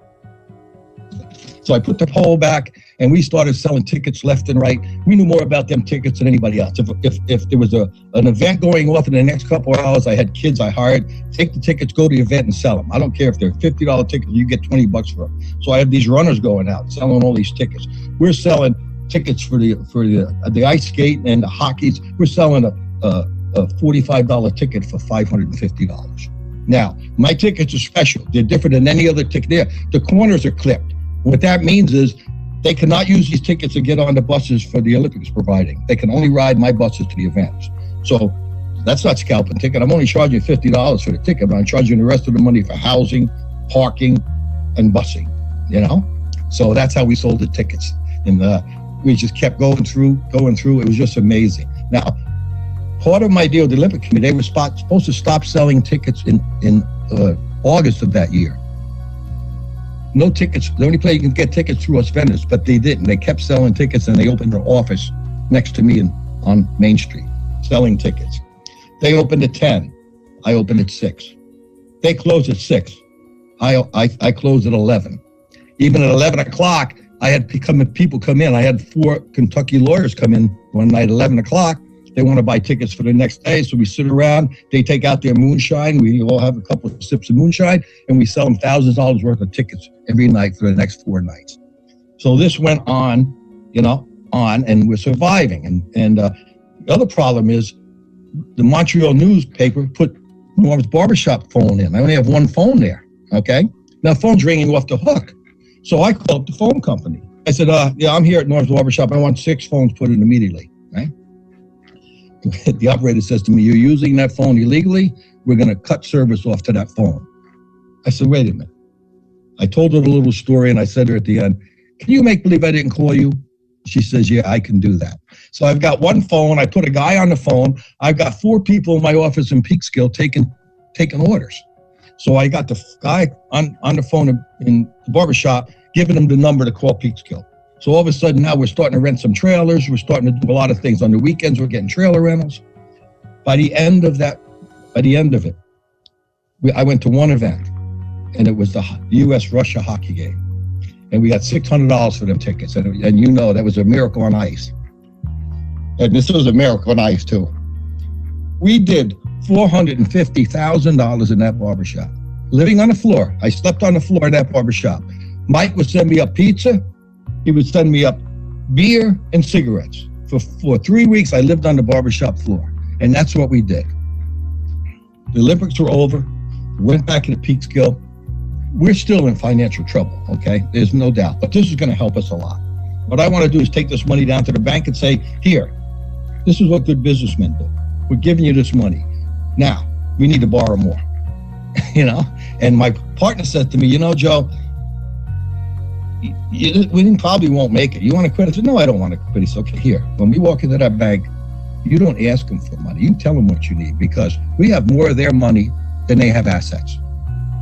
So I put the pole back and we started selling tickets left and right. We knew more about them tickets than anybody else. If there was an event going off in the next couple of hours, I had kids I hired, take the tickets, go to the event and sell them. I don't care if they're $50 tickets, you get $20 for them. So I have these runners going out selling all these tickets. We're selling tickets for the ice skate and the hockeys. We're selling a $45 ticket for $550. Now, my tickets are special. They're different than any other ticket there. The corners are clipped. What that means is they cannot use these tickets to get on the buses for the Olympics providing. They can only ride my buses to the events. So that's not scalping ticket. I'm only charging $50 for the ticket, but I'm charging the rest of the money for housing, parking, and busing, you know? So that's how we sold the tickets. And we just kept going through. It was just amazing. Now, part of my deal with the Olympic Committee, they were supposed to stop selling tickets in August of that year. No tickets. The only place you can get tickets through us vendors, but they didn't. They kept selling tickets, and they opened their office next to me on Main Street, selling tickets. They opened at 10. I opened at 6. They closed at 6. I closed at 11. Even at 11 o'clock, I had people come in. I had 4 Kentucky lawyers come in one night at 11 o'clock. They want to buy tickets for the next day, so we sit around. They take out their moonshine. We all have a couple of sips of moonshine, and we sell them thousands of dollars worth of tickets every night for the next 4 nights. So this went on, and we're surviving. And the other problem is the Montreal newspaper put Norm's barbershop phone in. I only have one phone there, okay? Now, the phone's ringing off the hook. So I called up the phone company. I said, yeah, I'm here at Norm's barbershop. I want 6 phones put in immediately, right? the operator says to me, "You're using that phone illegally. We're going to cut service off to that phone." I said, "Wait a minute." I told her the little story and I said to her at the end, "Can you make believe I didn't call you?" She says, "Yeah, I can do that." So I've got one phone. I put a guy on the phone. I've got 4 people in my office in Peekskill taking orders. So I got the guy on the phone in the barbershop, giving him the number to call Peekskill. So all of a sudden now we're starting to rent some trailers. We're starting to do a lot of things. On the weekends, we're getting trailer rentals. By the end of it, I went to one event, and it was the U.S.-Russia hockey game. And we got $600 for them tickets. And you know, that was a miracle on ice. And this was a miracle on ice, too. We did $450,000 in that barbershop. Living on the floor. I slept on the floor in that barbershop. Mike would send me up pizza. He would send me up beer and cigarettes. For 3 weeks, I lived on the barbershop floor. And that's what we did. The Olympics were over. Went back into Peekskill. We're still in financial trouble, okay? There's no doubt. But this is going to help us a lot. What I want to do is take this money down to the bank and say, "Here, this is what good businessmen do. We're giving you this money. Now, we need to borrow more." You know? And my partner said to me, "You know, Joe, we probably won't make it. You want to quit?" I said, "No, I don't want to quit." He said, "Okay, here. When we walk into that bank, you don't ask them for money. You tell them what you need, because we have more of their money than they have assets.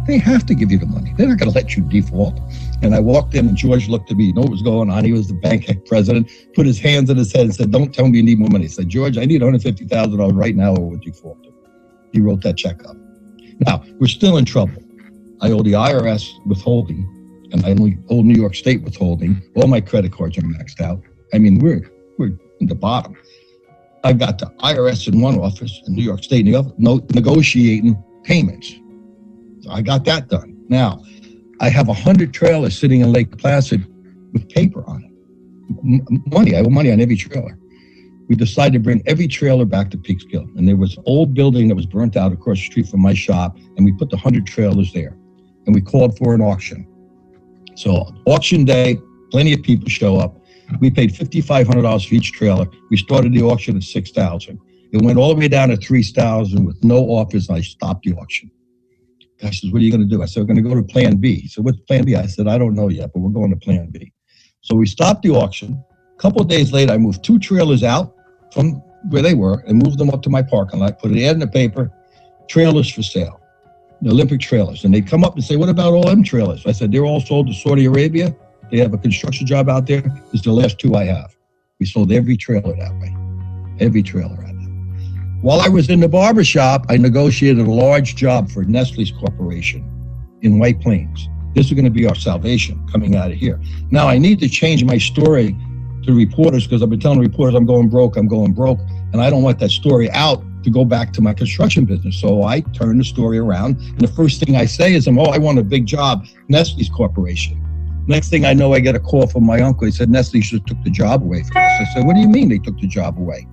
They have to give you the money. They're not going to let you default." And I walked in and George looked at me, you know what was going on. He was the bank president, put his hands on his head and said, "Don't tell me you need more money." I said, "George, I need $150,000 right now or we'll default." He wrote that check up. Now, we're still in trouble. I owe the IRS withholding, and I owe New York State withholding. All my credit cards are maxed out. I mean, we're in the bottom. I've got the IRS in one office and New York State in the other, negotiating payments. So I got that done. Now, I have 100 trailers sitting in Lake Placid with paper on it. Money, I owe money on every trailer. We decided to bring every trailer back to Peekskill. And there was an old building that was burnt out across the street from my shop, and we put the 100 trailers there. And we called for an auction. So auction day, plenty of people show up. We paid $5,500 for each trailer. We started the auction at $6,000. It went all the way down to $3,000 with no offers, and I stopped the auction. Guy says, "What are you going to do?" I said, "We're going to go to Plan B." He said, "What's Plan B?" I said, "I don't know yet, but we're going to Plan B." So we stopped the auction. A couple of days later, I moved 2 trailers out from where they were and moved them up to my parking lot, put an ad in the paper, "Trailers for sale," the Olympic trailers. And they'd come up and say, "What about all them trailers?" I said, "They're all sold to Saudi Arabia. They have a construction job out there. This is the last 2 I have." We sold every trailer that way. Every trailer out there. While I was in the barbershop, I negotiated a large job for Nestle's Corporation in White Plains. This is going to be our salvation coming out of here. Now, I need to change my story to reporters, because I've been telling reporters I'm going broke, and I don't want that story out to go back to my construction business. So I turn the story around, and the first thing I say is, I want a big job, Nestle's Corporation. Next thing I know, I get a call from my uncle. He said, "Nestle just took the job away from us." I said, "What do you mean they took the job away?"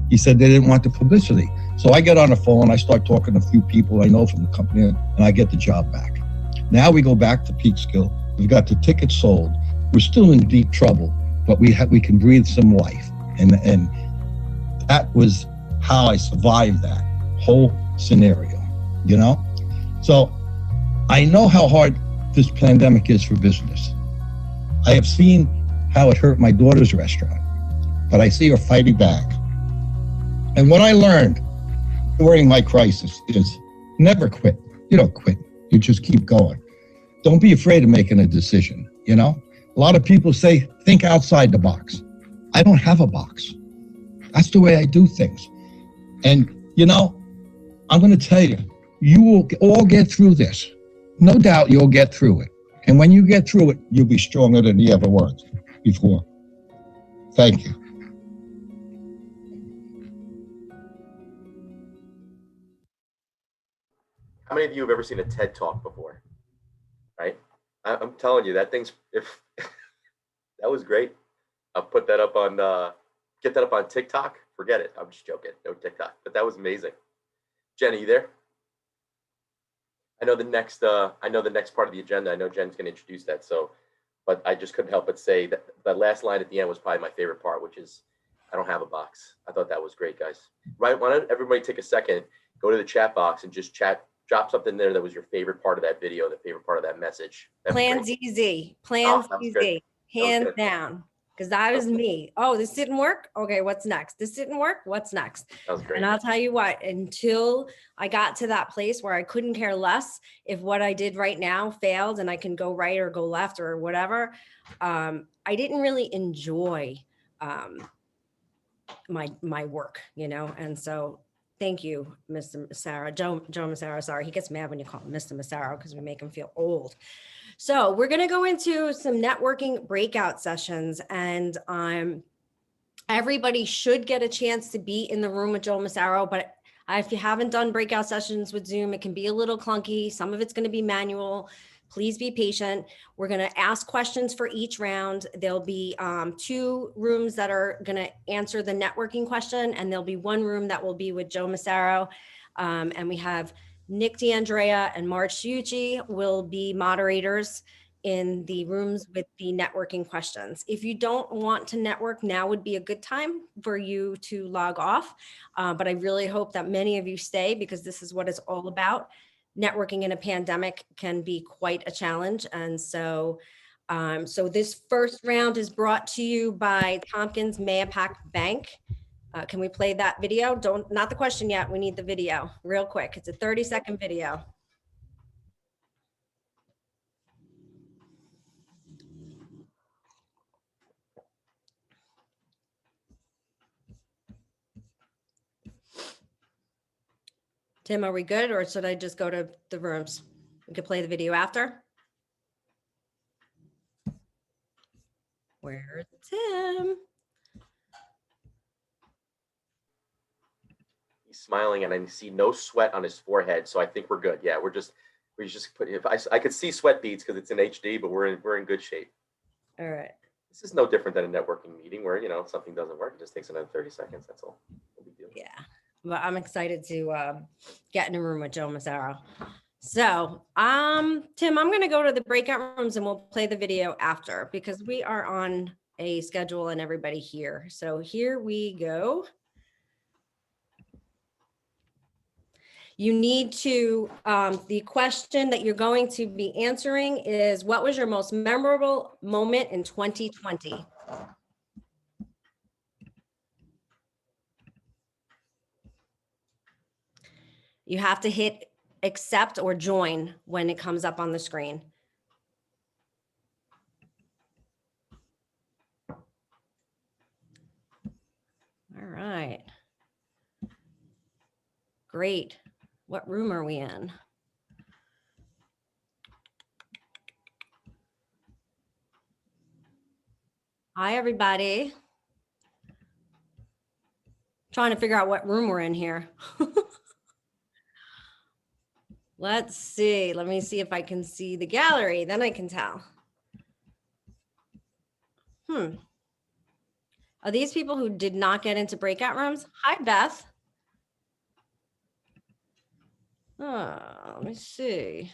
He said they didn't want the publicity. So I get on the phone, I start talking to a few people I know from the company, and I get the job back. Now we go back to Peekskill. We've got the tickets sold. We're still in deep trouble, but we can breathe some life. And that was how I survived that whole scenario, you know? So I know how hard this pandemic is for business. I have seen how it hurt my daughter's restaurant, but I see her fighting back. And what I learned during my crisis is never quit. You don't quit. You just keep going. Don't be afraid of making a decision, you know? A lot of people say, think outside the box. I don't have a box. That's the way I do things. And, you know, I'm going to tell you, you will all get through this. No doubt you'll get through it. And when you get through it, you'll be stronger than you ever were before. Thank you. How many of you have ever seen a TED Talk before? Right? I'm telling you, that that was great. I'll put that up on, get that up on TikTok. Forget it. I'm just joking. No TikTok, but that was amazing. Jen, are you there? I know the next part of the agenda. I know Jen's going to introduce that. So, but I just couldn't help but say that the last line at the end was probably my favorite part, which is, I don't have a box. I thought that was great, guys. Right? Why don't everybody take a second, go to the chat box and just drop something there that was your favorite part of that video, the favorite part of that message. That'd be Plans great. easy, plans that was good. easy, That was hands good. down. Because that is me. Oh, this didn't work. Okay, what's next? This didn't work. What's next? That was great. And I'll tell you what, until I got to that place where I couldn't care less if what I did right now failed and I can go right or go left or whatever, I didn't really enjoy my work, you know? And so thank you, Mr. Massaro, Joe Massaro, sorry. He gets mad when you call him Mr. Massaro because we make him feel old. So we're going to go into some networking breakout sessions, and everybody should get a chance to be in the room with Joe Massaro, but if you haven't done breakout sessions with Zoom, it can be a little clunky. Some of it's going to be manual. Please be patient. We're going to ask questions for each round. There'll be 2 rooms that are going to answer the networking question, and there'll be 1 room that will be with Joe Massaro. And we have Nick D'Andrea and Marge Ciucci will be moderators in the rooms with the networking questions. If you don't want to network, now would be a good time for you to log off. But I really hope that many of you stay, because this is what it's all about. Networking in a pandemic can be quite a challenge. And so, so this first round is brought to you by Tompkins Mayapack Bank. Can we play that video? Not the question yet. We need the video real quick. It's a 30-second video. Tim, are we good, or should I just go to the rooms? We could play the video after. Where's Tim? He's smiling and I see no sweat on his forehead. So I think we're good. Yeah, we just put, if I could see sweat beads because it's in HD, but we're in good shape. All right. This is no different than a networking meeting where, you know, if something doesn't work, it just takes another 30 seconds. That's all. No big deal. Yeah, but I'm excited to get in a room with Joe Massaro. So, Tim, I'm going to go to the breakout rooms and we'll play the video after, because we are on a schedule and everybody here. So here we go. You need to, the question that you're going to be answering is, what was your most memorable moment in 2020? You have to hit accept or join when it comes up on the screen. All right. Great. What room are we in? Hi, everybody. Trying to figure out what room we're in here. Let's see. Let me see if I can see the gallery. Then I can tell. Are these people who did not get into breakout rooms? Hi, Beth. Let me see.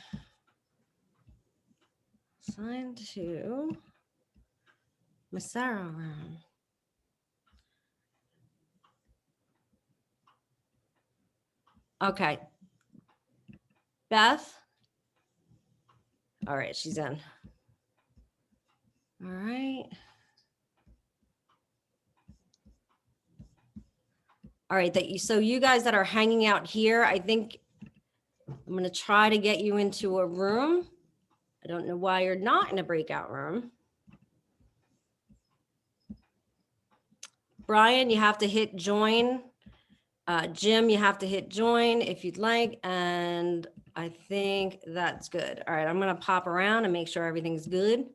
Assign to Massaro room. Okay. Beth. All right, she's in. All right. All right, so you guys that are hanging out here, I think I'm going to try to get you into a room. I don't know why you're not in a breakout room. Brian, you have to hit join. Jim, you have to hit join if you'd like. And I think that's good. All right, I'm going to pop around and make sure everything's good.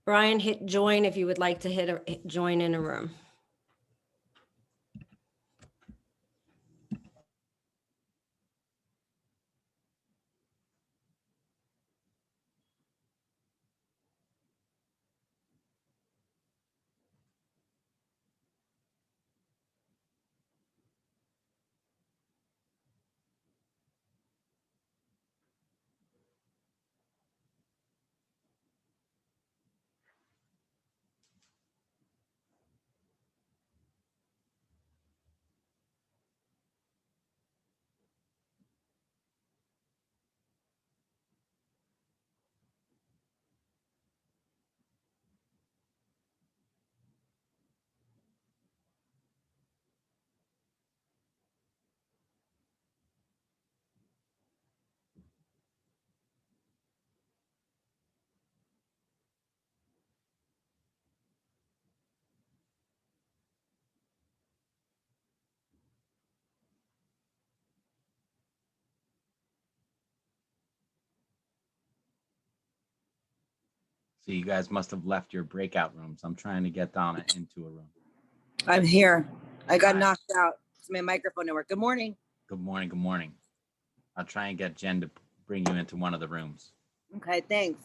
Brian, hit join if you would like to hit join in a room. So you guys must have left your breakout rooms. I'm trying to get Donna into a room. I'm here. I got Hi. knocked out. It's my microphone network. Good morning. Good morning. Good morning. I'll try and get Jen to bring you into one of the rooms. Okay, thanks.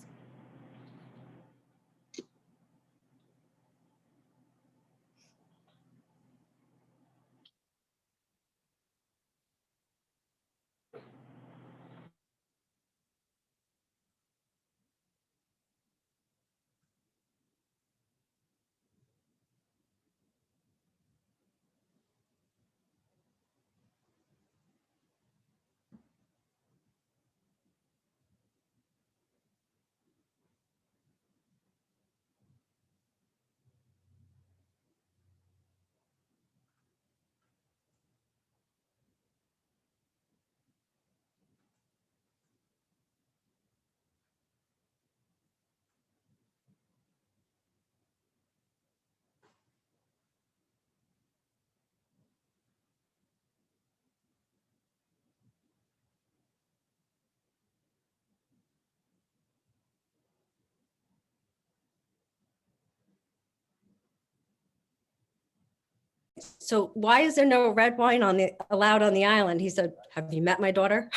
So why is there no red wine allowed on the island? He said, have you met my daughter?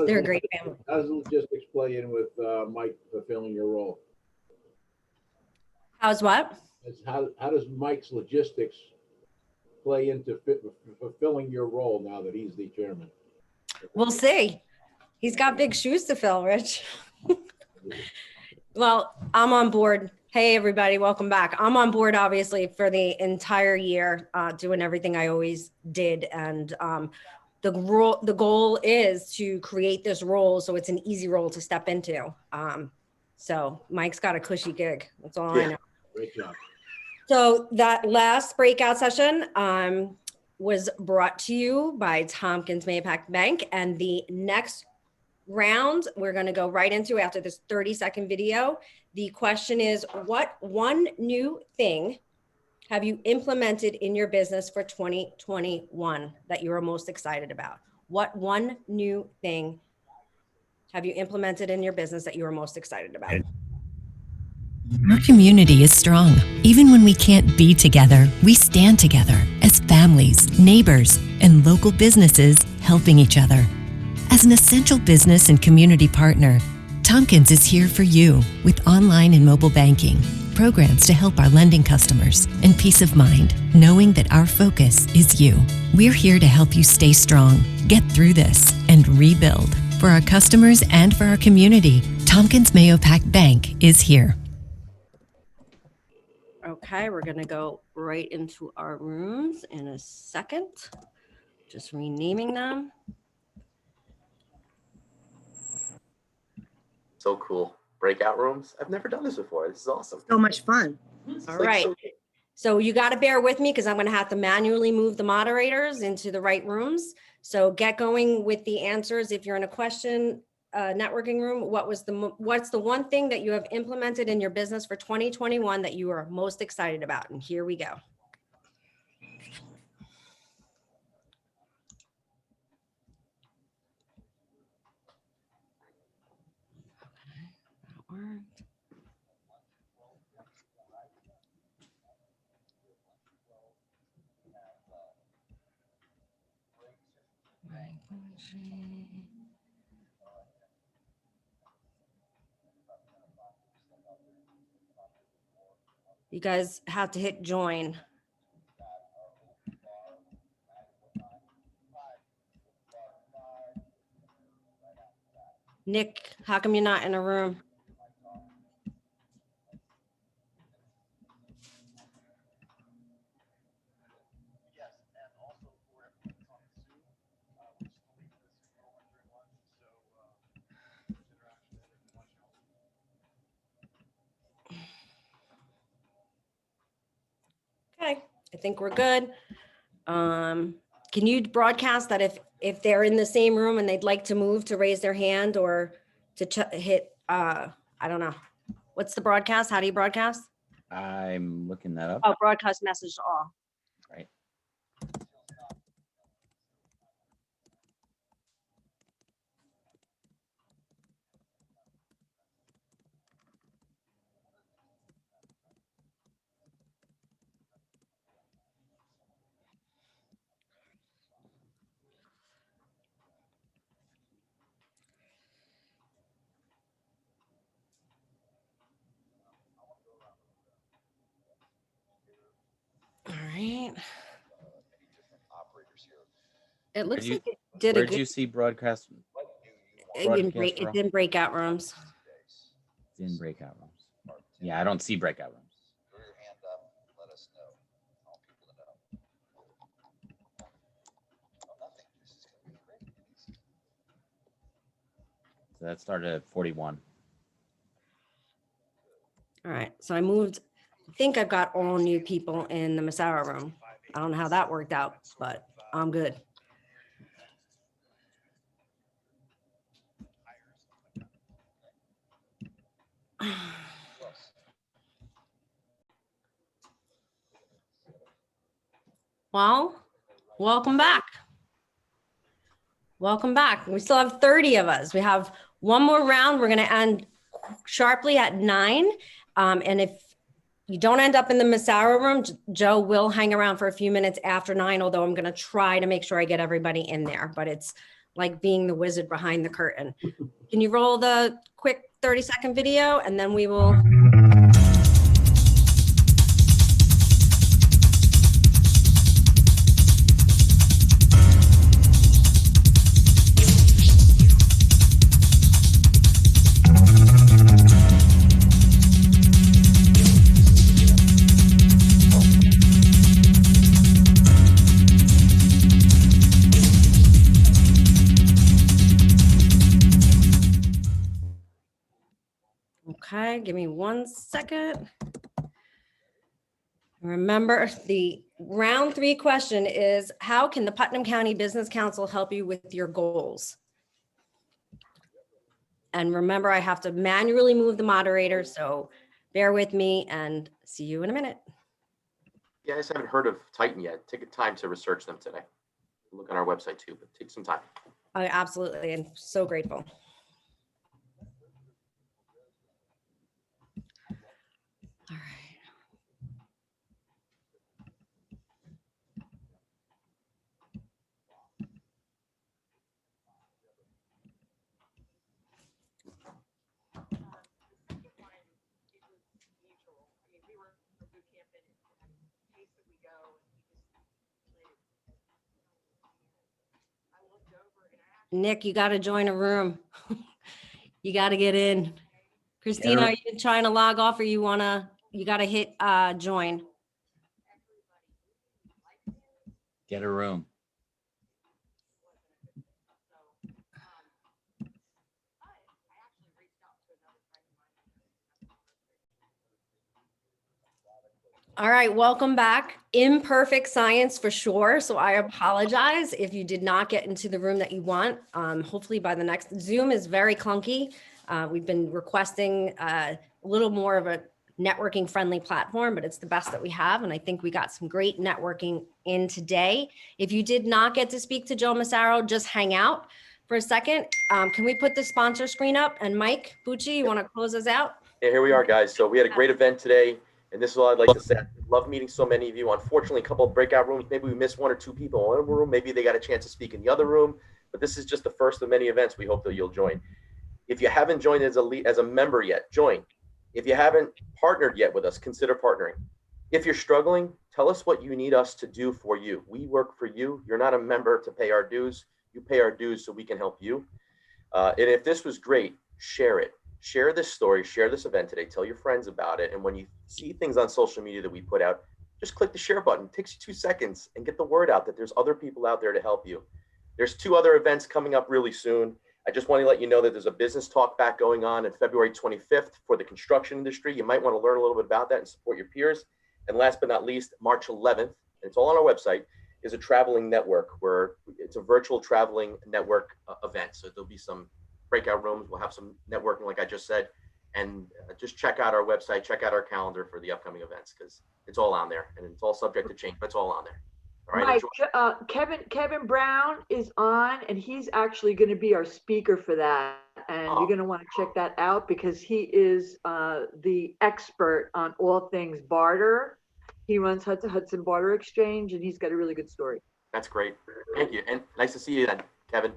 They're a great family. How does logistics play in with Mike fulfilling your role? How's what? How does Mike's logistics play into fulfilling your role now that he's the chairman? We'll see. He's got big shoes to fill, Rich. Well, I'm on board. Hey, everybody, welcome back. I'm on board, obviously, for the entire year, doing everything I always did. And the goal is to create this role so it's an easy role to step into. So Mike's got a cushy gig. That's all I know. Great job. So that last breakout session was brought to you by Tompkins Mayapack Bank. And the next round, we're going to go right into after this 30-second video. The question is, what one new thing have you implemented in your business for 2021 that you are most excited about? What one new thing have you implemented in your business that you are most excited about? Our community is strong. Even when we can't be together, we stand together as families, neighbors, and local businesses helping each other. As an essential business and community partner, Tompkins is here for you with online and mobile banking, programs to help our lending customers, and peace of mind, knowing that our focus is you. We're here to help you stay strong, get through this, and rebuild. For our customers and for our community, Tompkins Mayapack Bank is here. Okay, we're gonna go right into our rooms in a second. Just renaming them. So cool. Breakout rooms. I've never done this before. This is awesome. So much fun. It's All like right. so- So you got to bear with me because I'm going to have to manually move the moderators into the right rooms. So get going with the answers. If you're in a question networking room, what's the one thing that you have implemented in your business for 2021 that you are most excited about? And here we go. That worked. You guys have to hit join. Nick, how come you're not in a room? Okay, I think we're good. Can you broadcast that if they're in the same room and they'd like to move to raise their hand or to hit, I don't know. What's the broadcast? How do you broadcast? I'm looking that up. Oh, broadcast message to all. Right. right. It looks you- like it did a Where'd good, you see broadcast? it from? didn't breakout rooms. It's in breakout rooms. Yeah, I don't see breakout rooms. So that started at 41. All right, so I moved, I think I've got all new people in the Massaro room. I don't know how that worked out, but I'm good. Well, welcome back. Welcome back. We still have 30 of us. We have one more round. We're going to end sharply at 9. And if you don't end up in the Massaro room, Joe will hang around for a few minutes after 9, although I'm going to try to make sure I get everybody in there. But it's like being the wizard behind the curtain. Can you roll the quick 30-second video and then we will... Okay, give me 1 second. Remember, the round 3 question is, how can the Putnam County Business Council help you with your goals? And remember, I have to manually move the moderator, so bear with me and see you in a minute. You guys haven't heard of Titan yet. Take the time to research them today. Look on our website too, but take some time. I absolutely, and so grateful. All right. Nick, you got to join a room. You got to get in. Christina, are you trying to log off or you got to hit join? Get a room. All right, welcome back. Imperfect science for sure. So I apologize if you did not get into the room that you want. Hopefully by the next, Zoom is very clunky. We've been requesting a little more of a networking friendly platform, but it's the best that we have. And I think we got some great networking in today. If you did not get to speak to Joe Massaro, just hang out for a second. Can we put the sponsor screen up? And Mike Bucci, you want to close us out? Yeah, here we are, guys. So we had a great event today. And this is what I'd like to say. I love meeting so many of you. Unfortunately, a couple of breakout rooms, maybe we missed 1 or 2 people in one room. Maybe they got a chance to speak in the other room. But this is just the first of many events we hope that you'll join. If you haven't joined as a member yet, join. If you haven't partnered yet with us, consider partnering. If you're struggling, tell us what you need us to do for you. We work for you. You're not a member to pay our dues. You pay our dues so we can help you. And if this was great, share it. Share this story, share this event today, tell your friends about it. And when you see things on social media that we put out, just click the share button. It takes you 2 seconds and get the word out that there's other people out there to help you. There's 2 other events coming up really soon. I just want to let you know that there's a business talk back going on February 25th for the construction industry. You might want to learn a little bit about that and support your peers. And last but not least, March 11th, and it's all on our website, is a traveling network where it's a virtual traveling network event. So there'll be some breakout rooms. We'll have some networking, like I just said, and just check out our website, check out our calendar for the upcoming events, because it's all on there and it's all subject to change, but it's all on there. All right. Mike, Kevin Brown is on, and he's actually going to be our speaker for that. And you're going to want to check that out because he is the expert on all things barter. He runs Hudson Barter Exchange, and he's got a really good story. That's great. Thank you. And nice to see you then, Kevin.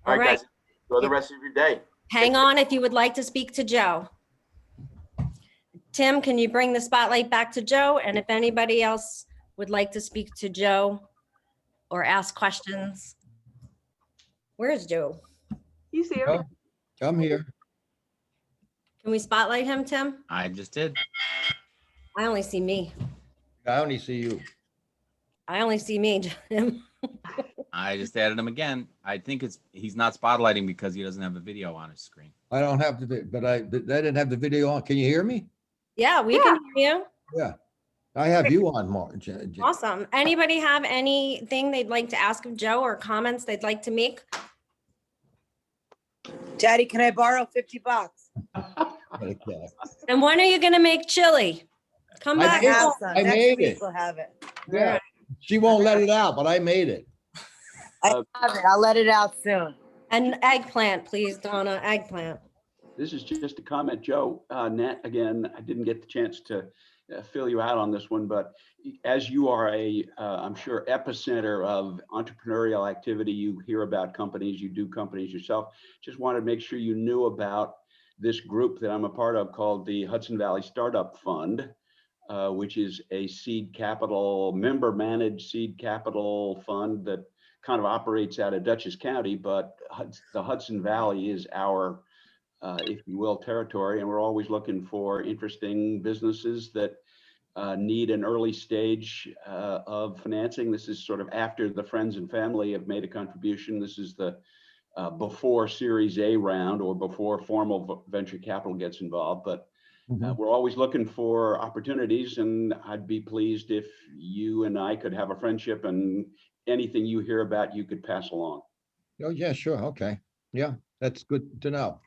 All right. Guys. Enjoy the rest of your day. Hang on if you would like to speak to Joe. Tim, can you bring the spotlight back to Joe? And if anybody else would like to speak to Joe or ask questions? Where's Joe? He's here. Oh, I'm here. Can we spotlight him, Tim? I just did. I only see me. I only see you. I only see me, Jim. I just added him again. I think he's not spotlighting because he doesn't have a video on his screen. I don't have the, but I didn't have the video on. Can you hear me? Yeah, we can hear you. Yeah. I have you on, Mark. Awesome. Anybody have anything they'd like to ask of Joe or comments they'd like to make? Daddy, can I borrow 50 bucks? Okay. And when are you gonna make chili? Come I back. did. Have some. I Next made week it. We'll have it. Yeah. She won't let it out, but I made it. I have it. I'll let it out soon. And eggplant, please, Donna, eggplant. This is just a comment, Joe. Nat, again, I didn't get the chance to fill you out on this one, but as you are I'm sure, epicenter of entrepreneurial activity, you hear about companies, you do companies yourself. Just wanted to make sure you knew about this group that I'm a part of called the Hudson Valley Startup Fund, which is a seed capital, member-managed seed capital fund that kind of operates out of Dutchess County, but the Hudson Valley is our if you will, territory. And we're always looking for interesting businesses that need an early stage of financing. This is sort of after the friends and family have made a contribution. This is the before Series A round or before formal venture capital gets involved. But we're always looking for opportunities, and I'd be pleased if you and I could have a friendship, and anything you hear about, you could pass along. Oh, yeah, sure. Okay. Yeah, that's good to know.